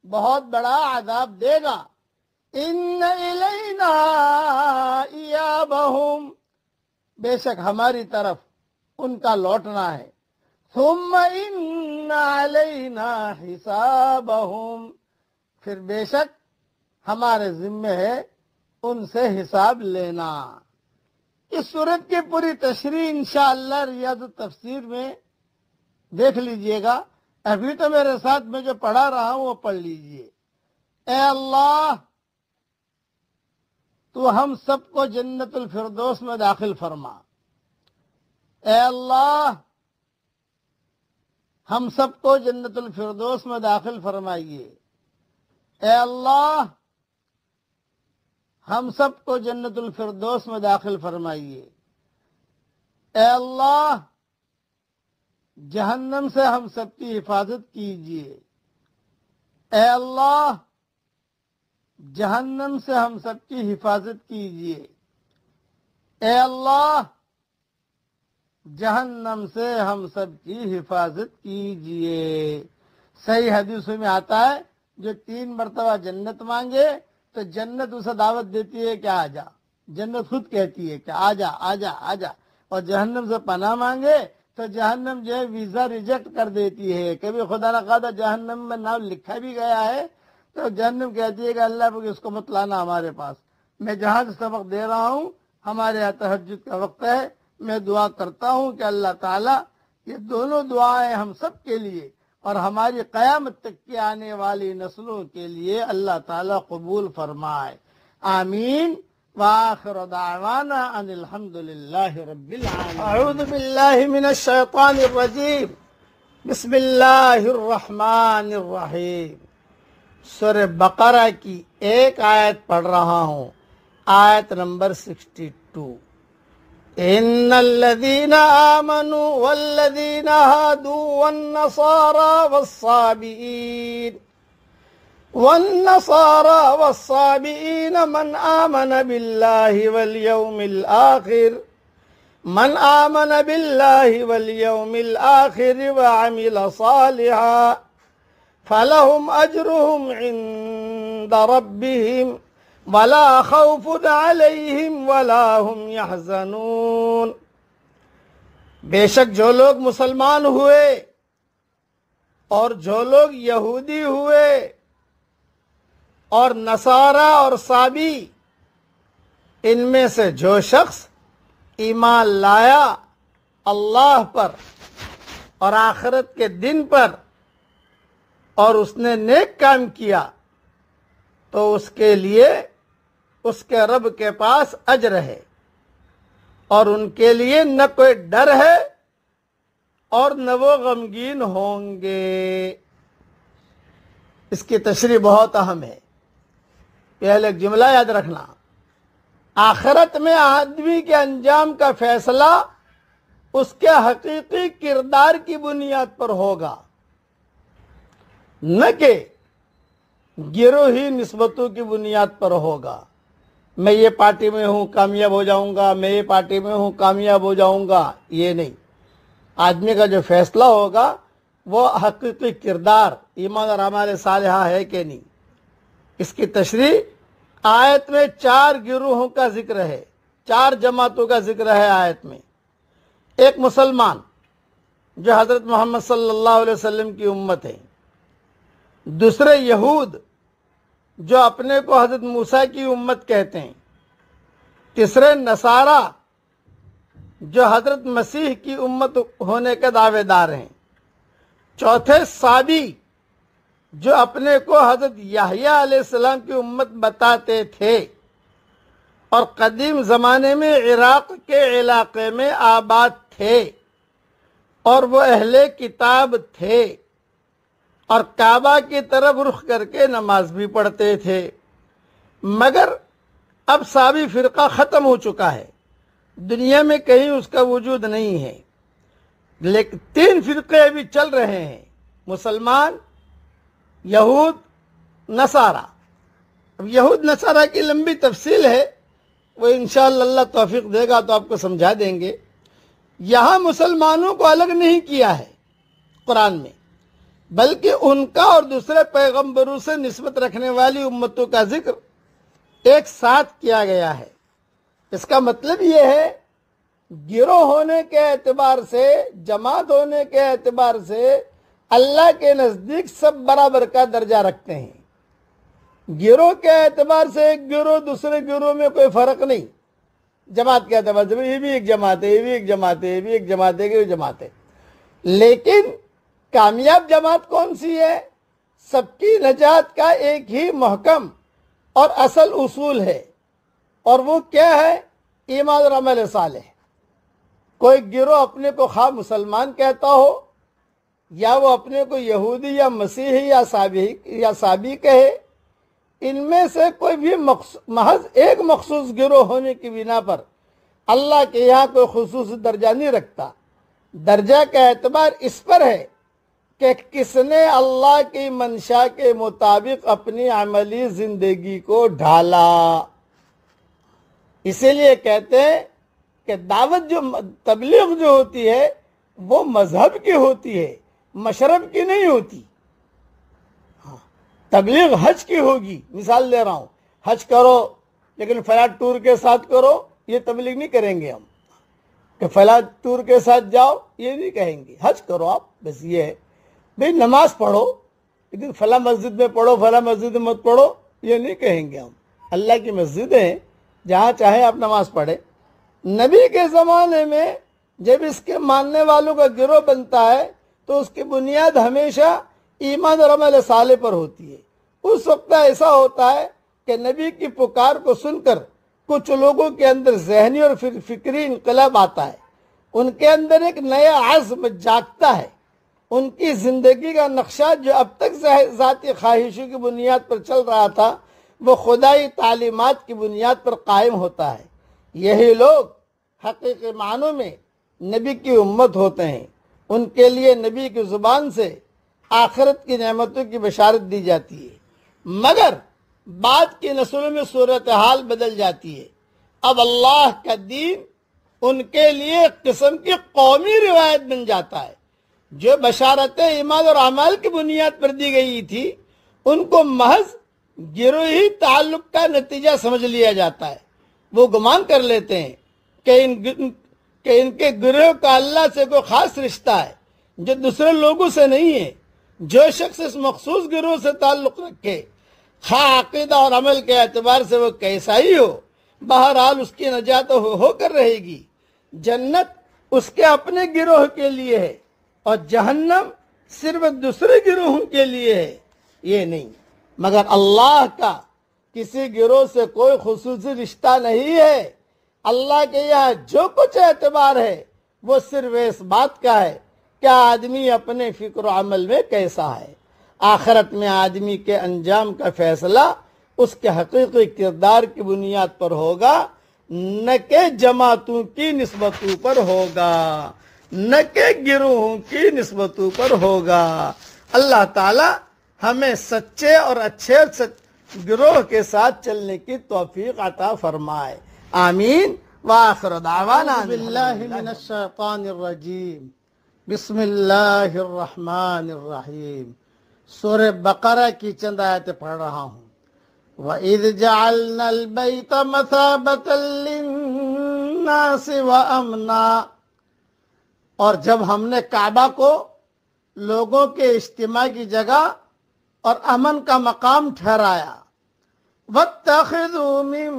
بہت بڑا عذاب دے گا۔ ان الینا ایابہم، بے شک ہماری طرف ان کا لوٹنا ہے، ثم ان علینا حسابہم، پھر بے شک ہمارے ذمے ہے ان سے حساب لینا۔ اس صورت کی پوری تشریح انشاءاللہ ریاض التفسیر میں دیکھ لیجئے گا، ابھی تو میرے ساتھ میں جو پڑھا رہا ہوں وہ پڑھ لیجئے۔ اے اللہ، تو ہم سب کو جنت الفردوس میں داخل فرما۔ اے اللہ، ہم سب کو جنت الفردوس میں داخل فرمائیے۔ اے اللہ، ہم سب کو جنت الفردوس میں داخل فرمائیے۔ اے اللہ، جہنم سے ہم سب کی حفاظت کیجیے۔ اے اللہ، جہنم سے ہم سب کی حفاظت کیجیے۔ اے اللہ، جہنم سے ہم سب کی حفاظت کیجیے۔ صحیح حدیثوں میں آتا ہے جو 3 مرتبہ جنت مانگے تو جنت اسے دعوت دیتی ہے کہ آ جا، جنت خود کہتی ہے کہ آ جا آ جا آ جا، اور جہنم سے پناہ مانگے تو جہنم جو ہے ویزا ریجیکٹ کر دیتی ہے۔ کبھی خدا نخواستہ جہنم میں نام لکھا بھی گیا ہے تو جہنم کہتی ہے کہ اللہ کو اس کو مت لانا ہمارے پاس، میں جہاں سے سبق دے رہا ہوں ہمارے یہاں تہجد کا وقت ہے، میں دعا کرتا ہوں کہ اللہ تعالیٰ یہ دونوں دعائیں ہم سب کے لیے اور ہماری قیامت تک کی آنے والی نسلوں کے لیے اللہ تعالیٰ قبول فرمائے، آمین۔ وآخر دعوانا ان الحمد للہ رب العالمین۔ اعوذ باللہ من الشیطان الرجیم، بسم اللہ الرحمن الرحیم۔ سورہ بقرہ کی ایک آیت پڑھ رہا ہوں، آیت نمبر 62۔ ان الذين آمنوا والذين هادوا والصابئين من آمن بالله واليوم الآخر وعمل صالحا فلهم أجرهم عند ربهم ولا خوف عليهم ولا هم يحزنون۔ بے شک جو لوگ مسلمان ہوئے اور جو لوگ یہودی ہوئے اور نصارہ اور صابی، ان میں سے جو شخص ایمان لایا اللہ پر اور آخرت کے دن پر اور اس نے نیک کام کیا تو اس کے لیے اس کے رب کے پاس اجر ہے، اور ان کے لیے نہ کوئی ڈر ہے اور نہ وہ غمگین ہوں گے۔ اس کی تشریح بہت اہم ہے، پہلے ایک جملہ یاد رکھنا، آخرت میں آدمی کے انجام کا فیصلہ اس کے حقیقی کردار کی بنیاد پر ہوگا، نہ کہ گروہی نسبتوں کی بنیاد پر ہوگا۔ میں یہ پارٹی میں ہوں کامیاب ہو جاؤں گا، میں یہ پارٹی میں ہوں کامیاب ہو جاؤں گا، یہ نہیں۔ آدمی کا جو فیصلہ ہوگا وہ حقیقی کردار، ایمان اور اعمال صالحہ ہے کہ نہیں۔ اس کی تشریح آیت میں 4 گروہوں کا ذکر ہے، 4 جماعتوں کا ذکر ہے آیت میں۔ ایک مسلمان جو حضرت محمد صلی اللہ علیہ وسلم کی امت ہے، دوسرے یہود جو اپنے کو حضرت موسیٰ کی امت کہتے ہیں، تیسرے نصارہ جو حضرت مسیح کی امت ہونے کے دعوے دار ہیں، چوتھے صابی جو اپنے کو حضرت یحییٰ علیہ السلام کی امت بتاتے تھے اور قدیم زمانے میں عراق کے علاقے میں آباد تھے اور وہ اہل کتاب تھے اور کعبہ کی طرف رخ کر کے نماز بھی پڑھتے تھے، مگر اب صابی فرقہ ختم ہو چکا ہے، دنیا میں کہیں اس کا وجود نہیں ہے، لیکن 3 فرقے ابھی چل رہے ہیں، مسلمان، یہود، نصارہ۔ اب یہود نصارہ کی لمبی تفصیل ہے، وہ انشاءاللہ اللہ توفیق دے گا تو آپ کو سمجھا دیں گے۔ یہاں مسلمانوں کو الگ نہیں کیا ہے قرآن میں، بلکہ ان کا اور دوسرے پیغمبروں سے نسبت رکھنے والی امتوں کا ذکر ایک ساتھ کیا گیا ہے۔ اس کا مطلب یہ ہے گروہ ہونے کے اعتبار سے، جماعت ہونے کے اعتبار سے اللہ کے نزدیک سب برابر کا درجہ رکھتے ہیں۔ گروہ کے اعتبار سے ایک گروہ دوسرے گروہ میں کوئی فرق نہیں، جماعت کے اعتبار سے یہ بھی ایک جماعت ہے، یہ بھی ایک جماعت ہے، یہ بھی ایک جماعت ہے، یہ بھی جماعت ہے۔ لیکن کامیاب جماعت کون سی ہے؟ سب کی نجات کا ایک ہی محکم اور اصل اصول ہے، اور وہ کیا ہے؟ ایمان اور عمل صالح۔ کوئی گروہ اپنے کو خواہ مسلمان کہتا ہو، یا وہ اپنے کو یہودی یا مسیحی یا سابی کہے، ان میں سے کوئی بھی محض ایک مخصوص گروہ ہونے کی بنا پر اللہ کے یہاں کوئی خصوصی درجہ نہیں رکھتا۔ درجہ کا اعتبار اس پر ہے کہ کس نے اللہ کی منشا کے مطابق اپنی عملی زندگی کو ڈھالا۔ اسی لیے کہتے ہیں کہ دعوت تبلیغ جو ہوتی ہے وہ مذہب کی ہوتی ہے، مشرب کی نہیں ہوتی۔ تبلیغ حج کی ہوگی، مثال دے رہا ہوں، حج کرو لیکن فلاں ٹور کے ساتھ کرو، یہ تبلیغ نہیں کریں گے ہم کہ فلاں ٹور کے ساتھ جاؤ، یہ نہیں کہیں گے۔ حج کرو آپ، بس یہ ہے بھئی نماز پڑھو لیکن فلاں مسجد میں پڑھو، فلاں مسجد میں مت پڑھو، یہ نہیں کہیں گے ہم۔ اللہ کی مسجدیں ہیں، جہاں چاہے آپ نماز پڑھیں۔ نبی کے زمانے میں جب اس کے ماننے والوں کا گروہ بنتا ہے تو اس کی بنیاد ہمیشہ ایمان اور عمل صالح پر ہوتی ہے۔ اس وقت ایسا ہوتا ہے کہ نبی کی پکار کو سن کر کچھ لوگوں کے اندر ذہنی اور فکری انقلاب آتا ہے، ان کے اندر ایک نیا عزم جاگتا ہے، ان کی زندگی کا نقشہ جو اب تک ذاتی خواہشوں کی بنیاد پر چل رہا تھا وہ خدائی تعلیمات کی بنیاد پر قائم ہوتا ہے۔ یہی لوگ حقیقی معنوں میں نبی کی امت ہوتے ہیں، ان کے لیے نبی کی زبان سے آخرت کی نعمتوں کی بشارت دی جاتی ہے۔ مگر بعد کی نسلوں میں صورتحال بدل جاتی ہے، اب اللہ کا دین ان کے لیے ایک قسم کی قومی روایت بن جاتا ہے۔ جو بشارتیں ایمان اور اعمال کی بنیاد پر دی گئی تھی ان کو محض گروہی تعلق کا نتیجہ سمجھ لیا جاتا ہے۔ وہ گمان کر لیتے ہیں کہ ان کے گروہ کا اللہ سے کوئی خاص رشتہ ہے جو دوسرے لوگوں سے نہیں ہے۔ جو شخص اس مخصوص گروہ سے تعلق رکھے، خواہ عقیدہ اور عمل کے اعتبار سے وہ کیسا ہی ہو، بہرحال اس کی نجات ہو کر رہے گی۔ جنت اس کے اپنے گروہ کے لیے ہے اور جہنم صرف دوسرے گروہوں کے لیے ہے، یہ نہیں۔ مگر اللہ کا کسی گروہ سے کوئی خصوصی رشتہ نہیں ہے۔ اللہ کے یہاں جو کچھ اعتبار ہے وہ صرف اس بات کا ہے کہ آدمی اپنے فکر و عمل میں کیسا ہے۔ آخرت میں آدمی کے انجام کا فیصلہ اس کے حقیقی کردار کی بنیاد پر ہوگا، نہ کہ جماعتوں کی نسبتوں پر ہوگا، نہ کہ گروہوں کی نسبتوں پر ہوگا۔ اللہ تعالی ہمیں سچے اور اچھے گروہ کے ساتھ چلنے کی توفیق عطا فرمائے، آمین۔ وآخر دعوانا اعوذ باللہ من الشیطان الرجیم، بسم اللہ الرحمن الرحیم۔ سورہ بقرہ کی چند آیتیں پڑھ رہا ہوں۔ وَإِذْ جَعَلْنَا الْبَيْتَ مَثَابَةً لِلنَّاسِ وَأَمْنًا، اور جب ہم نے کعبہ کو لوگوں کے اجتماع کی جگہ اور امن کا مقام ٹھہرایا۔ وَاتَّخِذُوا مِن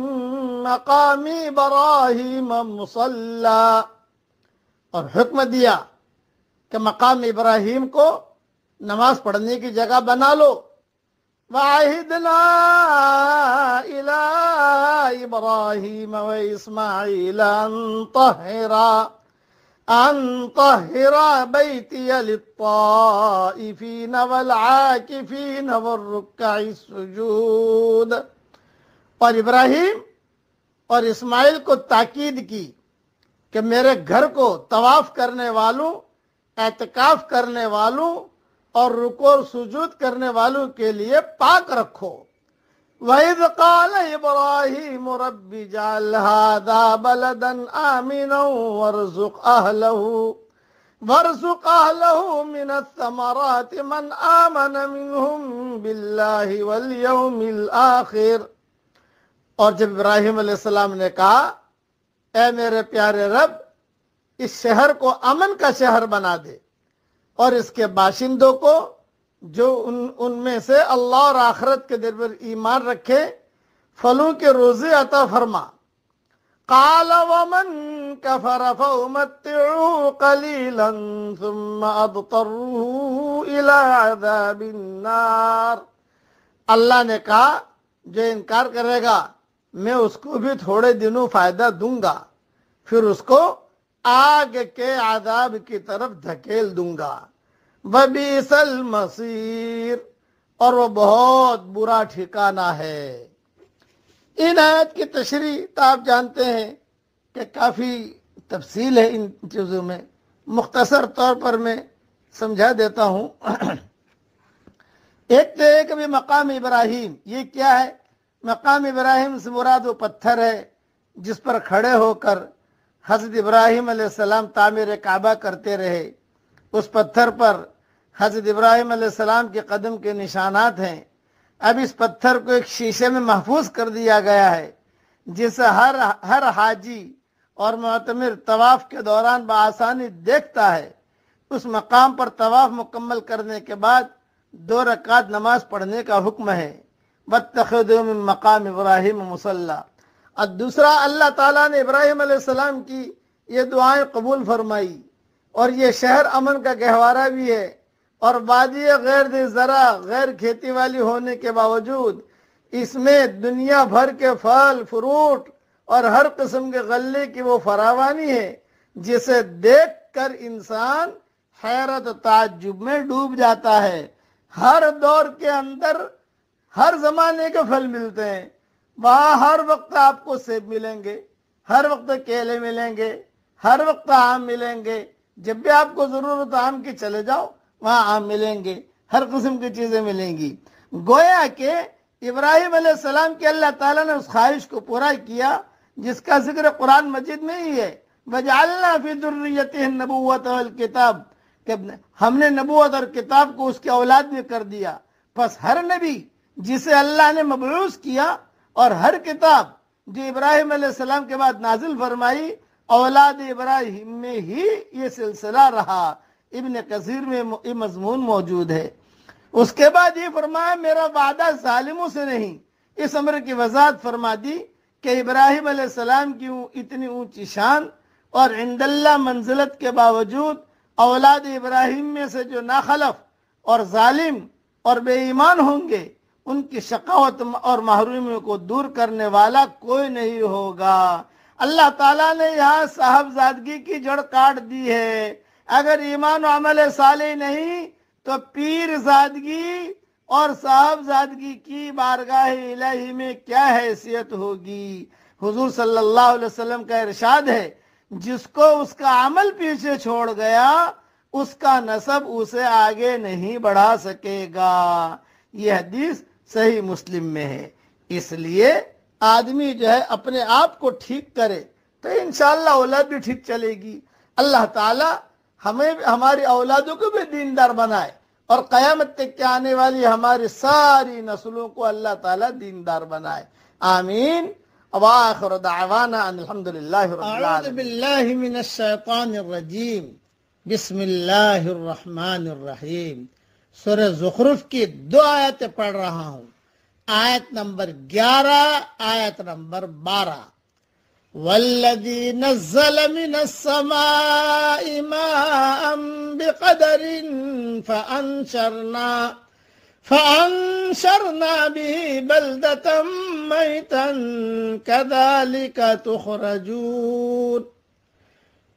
مَّقَامِ إِبْرَاهِيمَ مُصَلًّى، اور حکم دیا کہ مقام ابراہیم کو نماز پڑھنے کی جگہ بنا لو۔ وَعَهِدْنَا إِلَىٰ إِبْرَاهِيمَ وَإِسْمَاعِيلَ أَن طَهِّرَا بَيْتِيَ لِلطَّائِفِينَ وَالْعَاكِفِينَ وَالرُّكَّعِ السُّجُودِ، اور ابراہیم اور اسماعیل کو تاکید کی کہ میرے گھر کو طواف کرنے والوں، اعتکاف کرنے والوں اور رکوع اور سجود کرنے والوں کے لیے پاک رکھو۔ وَإِذْ قَالَ إِبْرَاهِيمُ رَبِّ اجْعَلْ هَٰذَا بَلَدًا آمِنًا وَارْزُقْ أَهْلَهُ مِنَ الثَّمَرَاتِ مَنْ آمَنَ مِنْهُمْ بِاللَّهِ وَالْيَوْمِ الْآخِرِ، اور جب ابراہیم علیہ السلام نے کہا اے میرے پیارے رب اس شہر کو امن کا شہر بنا دے اور اس کے باشندوں کو جو ان میں سے اللہ اور آخرت کے دن پر ایمان رکھے پھلوں کے روزے عطا فرما۔ قال ومن كفر فأمتعه قليلا ثم أضطره إلى عذاب النار۔ اللہ نے کہا جو انکار کرے گا میں اس کو بھی تھوڑے دنوں فائدہ دوں گا پھر اس کو آگ کے عذاب کی طرف دھکیل دوں گا۔ وبئس المصیر، اور وہ بہت برا ٹھکانہ ہے۔ ان آیت کی تشریح تو آپ جانتے ہیں کہ کافی تفصیل ہے ان چیزوں میں، مختصر طور پر میں سمجھا دیتا ہوں۔ ایک تو ایک بھی مقام ابراہیم، یہ کیا ہے؟ مقام ابراہیم سے مراد وہ پتھر ہے جس پر کھڑے ہو کر حضرت ابراہیم علیہ السلام تعمیر کعبہ کرتے رہے۔ اس پتھر پر حضرت ابراہیم علیہ السلام کے قدم کے نشانات ہیں۔ اب اس پتھر کو ایک شیشے میں محفوظ کر دیا گیا ہے جسے ہر حاجی اور معتمر طواف کے دوران بآسانی دیکھتا ہے۔ اس مقام پر طواف مکمل کرنے کے بعد 2 رکعت نماز پڑھنے کا حکم ہے۔ واتخذوا من مقام ابراہیم مصلی۔ اور دوسرا، اللہ تعالیٰ نے ابراہیم علیہ السلام کی یہ دعائیں قبول فرمائی، اور یہ شہر امن کا گہوارہ بھی ہے، اور وادی غیر ذی زرع، غیر کھیتی والی ہونے کے باوجود اس میں دنیا بھر کے پھل فروٹ اور ہر قسم کے غلے کی وہ فراوانی ہے جسے دیکھ کر انسان حیرت و تعجب میں ڈوب جاتا ہے۔ ہر دور کے اندر ہر زمانے کے پھل ملتے ہیں، وہاں ہر وقت آپ کو سیب ملیں گے، ہر وقت کیلے ملیں گے، ہر وقت آم ملیں گے۔ جب بھی آپ کو ضرورت آم کی چلے جاؤ وہاں آم ملیں گے، ہر قسم کی چیزیں ملیں گی۔ گویا کہ ابراہیم علیہ السلام کی اللہ تعالیٰ نے اس خواہش کو پورا کیا جس کا ذکر قرآن مجید میں ہی ہے۔ وَجَعَلْنَا فِي ذُرِّيَّتِهِ النَّبُوَّةَ وَالْكِتَابَ، کہ ہم نے نبوت اور کتاب کو اس کی اولاد میں کر دیا۔ پس ہر نبی جسے اللہ نے مبعوث کیا اور ہر کتاب جو ابراہیم علیہ السلام کے بعد نازل فرمائی، اولاد ابراہیم میں ہی یہ سلسلہ رہا۔ ابن کثیر میں یہ مضمون موجود ہے۔ اس کے بعد یہ فرمایا میرا وعدہ ظالموں سے نہیں۔ اس امر کی وضاحت فرما دی کہ ابراہیم علیہ السلام کی اتنی اونچی شان اور عند اللہ منزلت کے باوجود اولاد ابراہیم میں سے جو ناخلف اور ظالم اور بے ایمان ہوں گے ان کی شقاوت اور محرومی کو دور کرنے والا کوئی نہیں ہوگا۔ اللہ تعالیٰ نے یہاں صاحبزادگی کی جڑ کاٹ دی ہے۔ اگر ایمان و عمل صالح نہیں تو پیر زادگی اور صاحبزادگی کی بارگاہ الہی میں کیا حیثیت ہوگی؟ حضور صلی اللہ علیہ وسلم کا ارشاد ہے جس کو اس کا عمل پیچھے چھوڑ گیا اس کا نسب اسے آگے نہیں بڑھا سکے گا۔ یہ حدیث صحیح مسلم میں ہے۔ اس لیے آدمی جو ہے اپنے آپ کو ٹھیک کرے تو انشاءاللہ اولاد بھی ٹھیک چلے گی۔ اللہ تعالی ہمیں ہماری اولادوں کو بھی دیندار بنائے اور قیامت تک کے آنے والی ہماری ساری نسلوں کو اللہ تعالی دیندار بنائے، آمین۔ وآخر دعوانا ان الحمدللہ رب العالمین۔ اعوذ باللہ من الشیطان الرجیم، بسم اللہ الرحمن الرحیم۔ سورہ زخرف کی 2 آیتیں پڑھ رہا ہوں، آیت نمبر 11، آیت نمبر 12۔ والذی نزل من السماء ماء بقدر فأنشرنا به بلدة میتا كذلك تخرجون۔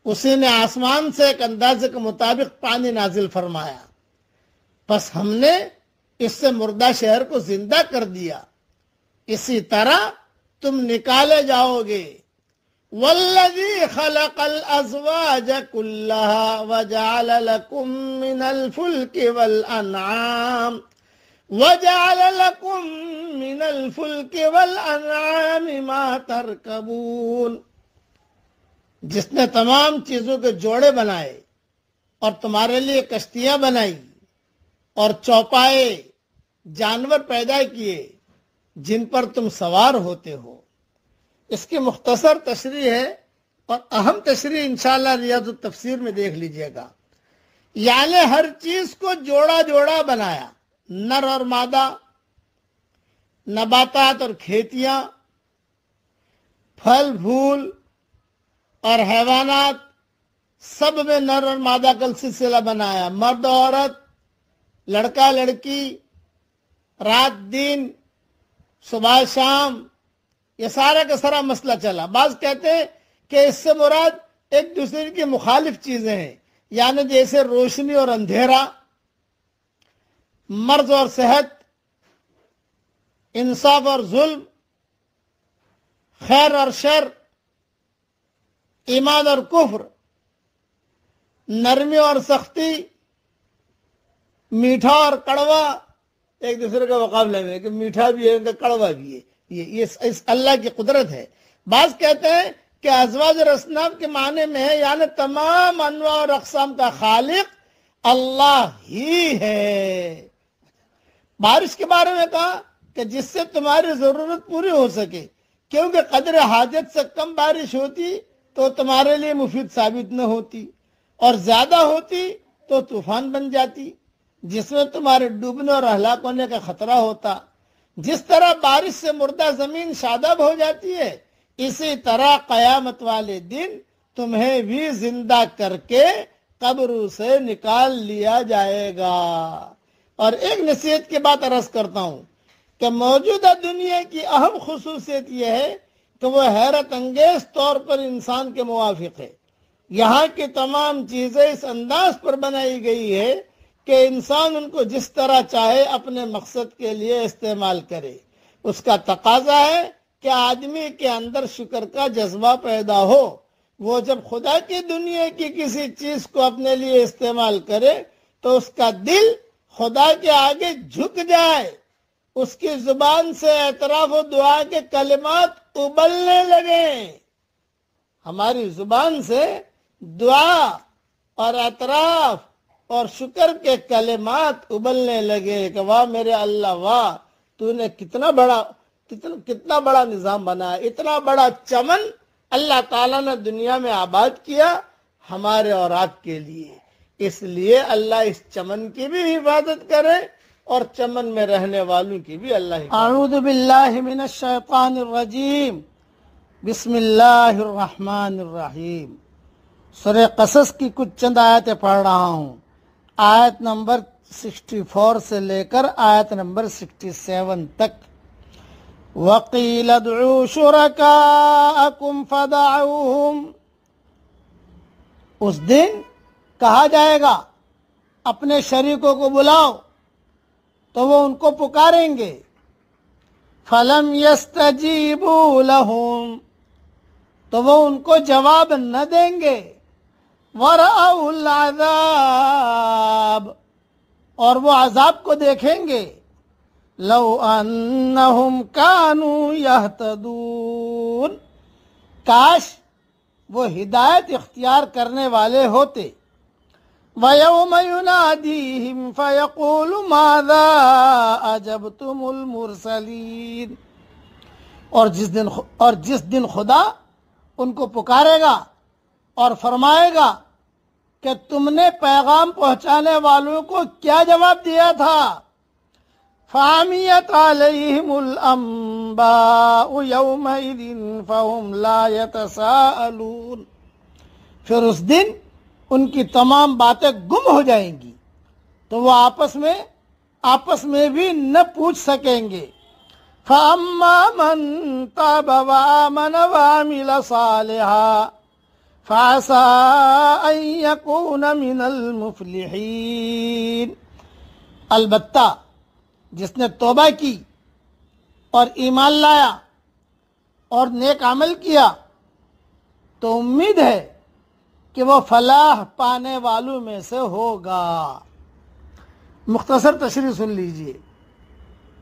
اسی نے آسمان سے ایک اندازے کے مطابق پانی نازل فرمایا، پس ہم نے اس سے مردہ شہر کو زندہ کر دیا، اسی طرح تم نکالے جاؤ گے۔ والذی خلق الازواج كلها وجعل لكم من الفلك والانعام ما ترکبون۔ جس نے تمام چیزوں کے جوڑے بنائے اور تمہارے لیے کشتیاں بنائی اور چوپائے جانور پیدا کیے جن پر تم سوار ہوتے ہو۔ اس کی مختصر تشریح ہے اور اہم تشریح انشاءاللہ ریاض التفسیر میں دیکھ لیجئے گا. یعنی ہر چیز کو جوڑا جوڑا بنایا، نر اور مادہ، نباتات اور کھیتیاں، پھل پھول اور حیوانات، سب میں نر اور مادہ کا سلسلہ بنایا، مرد عورت، لڑکا لڑکی، رات دن، صبح شام، یہ سارا کا سارا مسئلہ چلا. بعض کہتے ہیں کہ اس سے مراد ایک دوسرے کی مخالف چیزیں ہیں، یعنی جیسے روشنی اور اندھیرا، مرض اور صحت، انصاف اور ظلم، خیر اور شر، ایمان اور کفر، نرمی اور سختی، میٹھا اور کڑوا، ایک دوسرے کے مقابلے میں کہ میٹھا بھی ہے کڑوا بھی ہے. یہ اس اللہ کی قدرت ہے. بعض کہتے ہیں کہ ازواج اور اصناف کے معنی میں ہے، یعنی تمام انواع اور اقسام کا خالق اللہ ہی ہے. بارش کے بارے میں کہا کہ جس سے تمہاری ضرورت پوری ہو سکے، کیونکہ قدر حاجت سے کم بارش ہوتی تو تمہارے لیے مفید ثابت نہ ہوتی، اور زیادہ ہوتی تو طوفان بن جاتی جس میں تمہارے ڈوبنے اور ہلاک ہونے کا خطرہ ہوتا. جس طرح بارش سے مردہ زمین شاداب ہو جاتی ہے، اسی طرح قیامت والے دن تمہیں بھی زندہ کر کے قبروں سے نکال لیا جائے گا. اور ایک نصیحت کی بات عرض کرتا ہوں کہ موجودہ دنیا کی اہم خصوصیت یہ ہے کہ وہ حیرت انگیز طور پر انسان کے موافق ہے. یہاں کی تمام چیزیں اس انداز پر بنائی گئی ہے کہ انسان ان کو جس طرح چاہے اپنے مقصد کے لیے استعمال کرے. اس کا تقاضا ہے کہ آدمی کے اندر شکر کا جذبہ پیدا ہو. وہ جب خدا کی دنیا کی کسی چیز کو اپنے لیے استعمال کرے تو اس کا دل خدا کے آگے جھک جائے، اس کی زبان سے اعتراف و دعا کے کلمات ابلنے لگیں. ہماری زبان سے دعا اور اعتراف اور شکر کے کلمات ابلنے لگے کہ واہ میرے اللہ، واہ تو نے کتنا بڑا نظام بنایا، اتنا بڑا چمن اللہ تعالیٰ نے دنیا میں آباد کیا ہمارے اور آپ کے لیے. اس لیے اللہ اس چمن کی بھی حفاظت کرے اور چمن میں رہنے والوں کی بھی اللہ حفاظت. اعوذ باللہ من الشیطان الرجیم، بسم اللہ الرحمن الرحیم. سورہ قصص کی کچھ چند آیتیں پڑھ رہا ہوں. آیت نمبر 64 سے لے کر آیت نمبر 67 تک. وَقِيلَ ادْعُوا شُرَكَاءَكُمْ فَدَعُوهُمْ، اس دن کہا جائے گا اپنے شریکوں کو بلاؤ، تو وہ ان کو پکاریں گے. فَلَمْ يَسْتَجِيبُوا لَهُمْ، تو وہ ان کو جواب نہ دیں گے. وَرَأَوْا الْعَذَابَ، اور وہ عذاب کو دیکھیں گے. لَوْ أَنَّهُمْ كَانُوا يَهْتَدُونَ، کاش وہ ہدایت اختیار کرنے والے ہوتے. وَيَوْمَ يُنَادِيهِمْ فَيَقُولُ مَاذَا أَجَبْتُمُ الْمُرْسَلِينَ، اور جس دن خدا ان کو پکارے گا اور فرمائے گا کہ تم نے پیغام پہنچانے والوں کو کیا جواب دیا تھا. فَعَمِيَتْ عَلَيْهِمُ الْأَنبَاءُ يَوْمَئِذٍ فَهُمْ لَا يَتَسَاءَلُونَ، پھر اس دن ان کی تمام باتیں گم ہو جائیں گی تو وہ آپس میں بھی نہ پوچھ سکیں گے. فَأَمَّا مَن تَابَ وَآمَنَ وَعَمِلَ صَالِحًا فَعَسَىٰ أَن يَكُونَ مِنَ الْمُفْلِحِينَ، البتہ جس نے توبہ کی اور ایمان لایا اور نیک عمل کیا تو امید ہے کہ وہ فلاح پانے والوں میں سے ہوگا. مختصر تشریح سن لیجئے.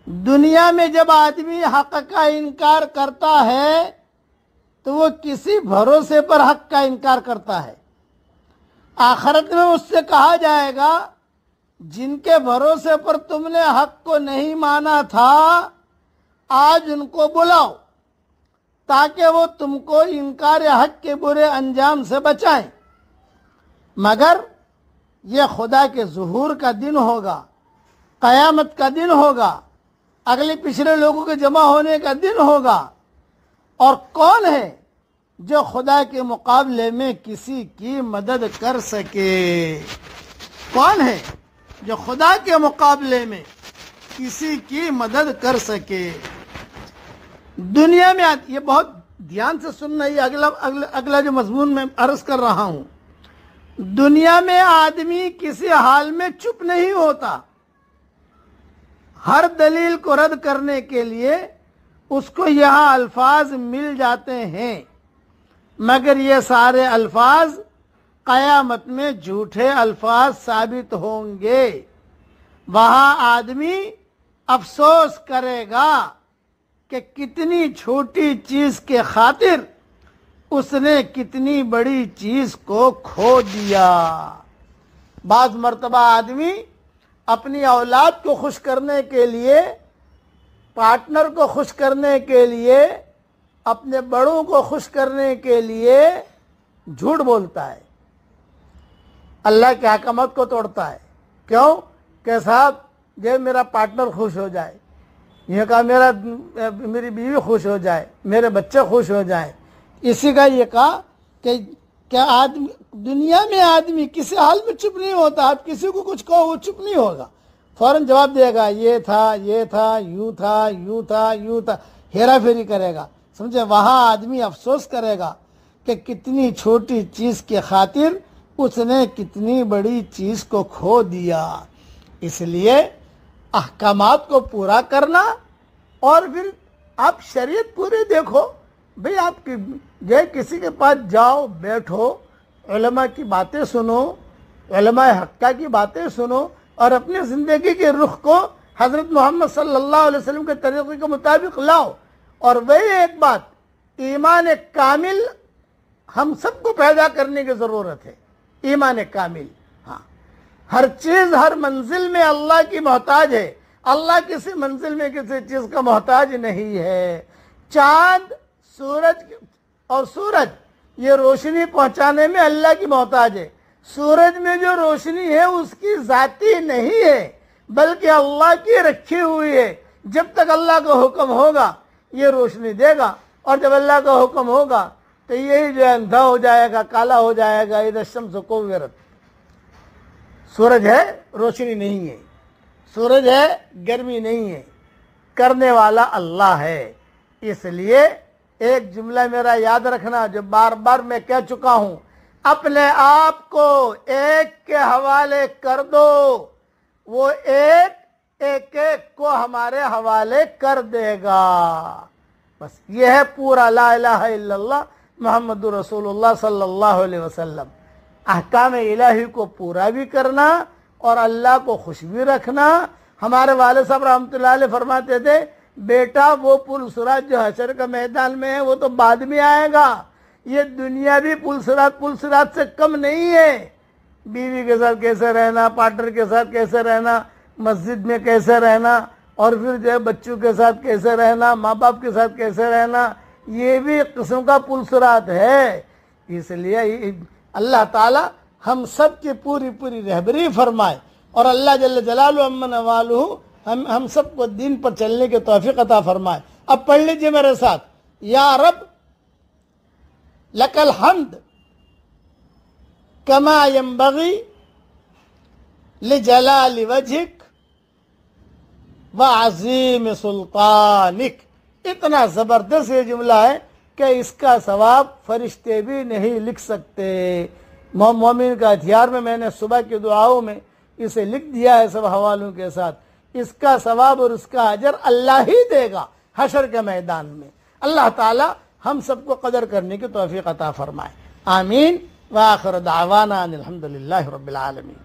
دنیا میں جب آدمی حق کا انکار کرتا ہے تو وہ کسی بھروسے پر حق کا انکار کرتا ہے. آخرت میں اس سے کہا جائے گا جن کے بھروسے پر تم نے حق کو نہیں مانا تھا آج ان کو بلاؤ تاکہ وہ تم کو انکار حق کے برے انجام سے بچائیں، مگر یہ خدا کے ظہور کا دن ہوگا، قیامت کا دن ہوگا، اگلے پچھلے لوگوں کے جمع ہونے کا دن ہوگا۔ اور کون ہے جو خدا کے مقابلے میں کسی کی مدد کر سکے؟ کون ہے جو خدا کے مقابلے میں کسی کی مدد کر سکے؟ دنیا میں یہ بہت دھیان سے سننا، یہ اگلا جو مضمون میں عرض کر رہا ہوں، دنیا میں آدمی کسی حال میں چپ نہیں ہوتا، ہر دلیل کو رد کرنے کے لیے اس کو یہاں الفاظ مل جاتے ہیں، مگر یہ سارے الفاظ قیامت میں جھوٹے الفاظ ثابت ہوں گے۔ وہاں آدمی افسوس کرے گا کہ کتنی چھوٹی چیز کے خاطر اس نے کتنی بڑی چیز کو کھو دیا۔ بعض مرتبہ آدمی اپنی اولاد کو خوش کرنے کے لیے، پارٹنر کو خوش کرنے کے لیے، اپنے بڑوں کو خوش کرنے کے لیے جھوٹ بولتا ہے، اللہ کے احکامات کو توڑتا ہے۔ کیوں؟ کہ صاحب یہ میرا پارٹنر خوش ہو جائے، یہ کہا میری بیوی خوش ہو جائے، میرے بچے خوش ہو جائیں۔ اسی کا یہ کہا کہ آدمی دنیا میں آدمی کسی حال میں چپ نہیں ہوتا، آپ کسی کو کچھ کہو وہ چپ نہیں ہوگا، فوراً جواب دے گا، یہ تھا، یوں تھا، یوں تھا، یوں تھا، ہیرا پھیری کرے گا، سمجھے؟ وہاں آدمی افسوس کرے گا کہ کتنی چھوٹی چیز کے خاطر اس نے کتنی بڑی چیز کو کھو دیا۔ اس لیے احکامات کو پورا کرنا، اور پھر آپ شریعت پوری دیکھو۔ بھئی آپ کسی کے پاس جاؤ، بیٹھو، علماء کی باتیں سنو، علماء حقہ کی باتیں سنو، اور اپنی زندگی کے رخ کو حضرت محمد صلی اللہ علیہ وسلم کے طریقے کے مطابق لاؤ۔ اور وہی ایک بات، ایمان کامل ہم سب کو پیدا کرنے کی ضرورت ہے، ایمان کامل۔ ہاں، ہر چیز ہر منزل میں اللہ کی محتاج ہے، اللہ کسی منزل میں کسی چیز کا محتاج نہیں ہے۔ چاند، سورج یہ روشنی پہنچانے میں اللہ کی محتاج ہے، سورج میں جو روشنی ہے اس کی ذاتی نہیں ہے بلکہ اللہ کی رکھی ہوئی ہے۔ جب تک اللہ کا حکم ہوگا یہ روشنی دے گا، اور جب اللہ کا حکم ہوگا تو یہی جو ہے اندھا ہو جائے گا، کالا ہو جائے گا۔ اذا الشمس کوورت، سورج ہے، روشنی نہیں ہے، سورج ہے، گرمی نہیں ہے، کرنے والا اللہ ہے۔ اس لیے ایک جملہ میرا یاد رکھنا جو بار بار میں کہہ چکا ہوں، اپنے آپ کو ایک کے حوالے کر دو، وہ ایک کو ہمارے حوالے کر دے گا۔ بس یہ ہے پورا لا الہ الا اللہ محمد رسول اللہ صلی اللہ علیہ وسلم۔ احکام الہی کو پورا بھی کرنا اور اللہ کو خوش بھی رکھنا۔ ہمارے والد صاحب رحمۃ اللہ علیہ فرماتے تھے، بیٹا وہ پل صراط جو حشر کا میدان میں ہے وہ تو بعد میں آئے گا، یہ دنیاوی پل صراط سے کم نہیں ہے۔ بیوی کے ساتھ کیسے رہنا، پارٹنر کے ساتھ کیسے رہنا، مسجد میں کیسے رہنا، اور پھر جو ہے بچوں کے ساتھ کیسے رہنا، ماں باپ کے ساتھ کیسے رہنا، یہ بھی ایک قسم کا پل صراط ہے۔ اس لیے اللہ تعالی ہم سب کی پوری رہبری فرمائے، اور اللہ جل جلالہ امن والہ ہم سب کو دین پر چلنے کے توفیق عطا فرمائے۔ اب پڑھ لیجئے میرے ساتھ، یا رب لک الحمد کما ینبغی لجلال وجہک وعظیم سلطانک۔ اتنا زبردست یہ جملہ ہے کہ اس کا ثواب فرشتے بھی نہیں لکھ سکتے۔ مومن کا ہتھیار میں نے صبح کی دعاؤں میں اسے لکھ دیا ہے سب حوالوں کے ساتھ۔ اس کا ثواب اور اس کا اجر اللہ ہی دے گا حشر کے میدان میں۔ اللہ تعالی ہم سب کو قدر کرنے کی توفیق عطا فرمائے، آمین۔ وآخر دعوانا ان الحمدللہ رب العالمین۔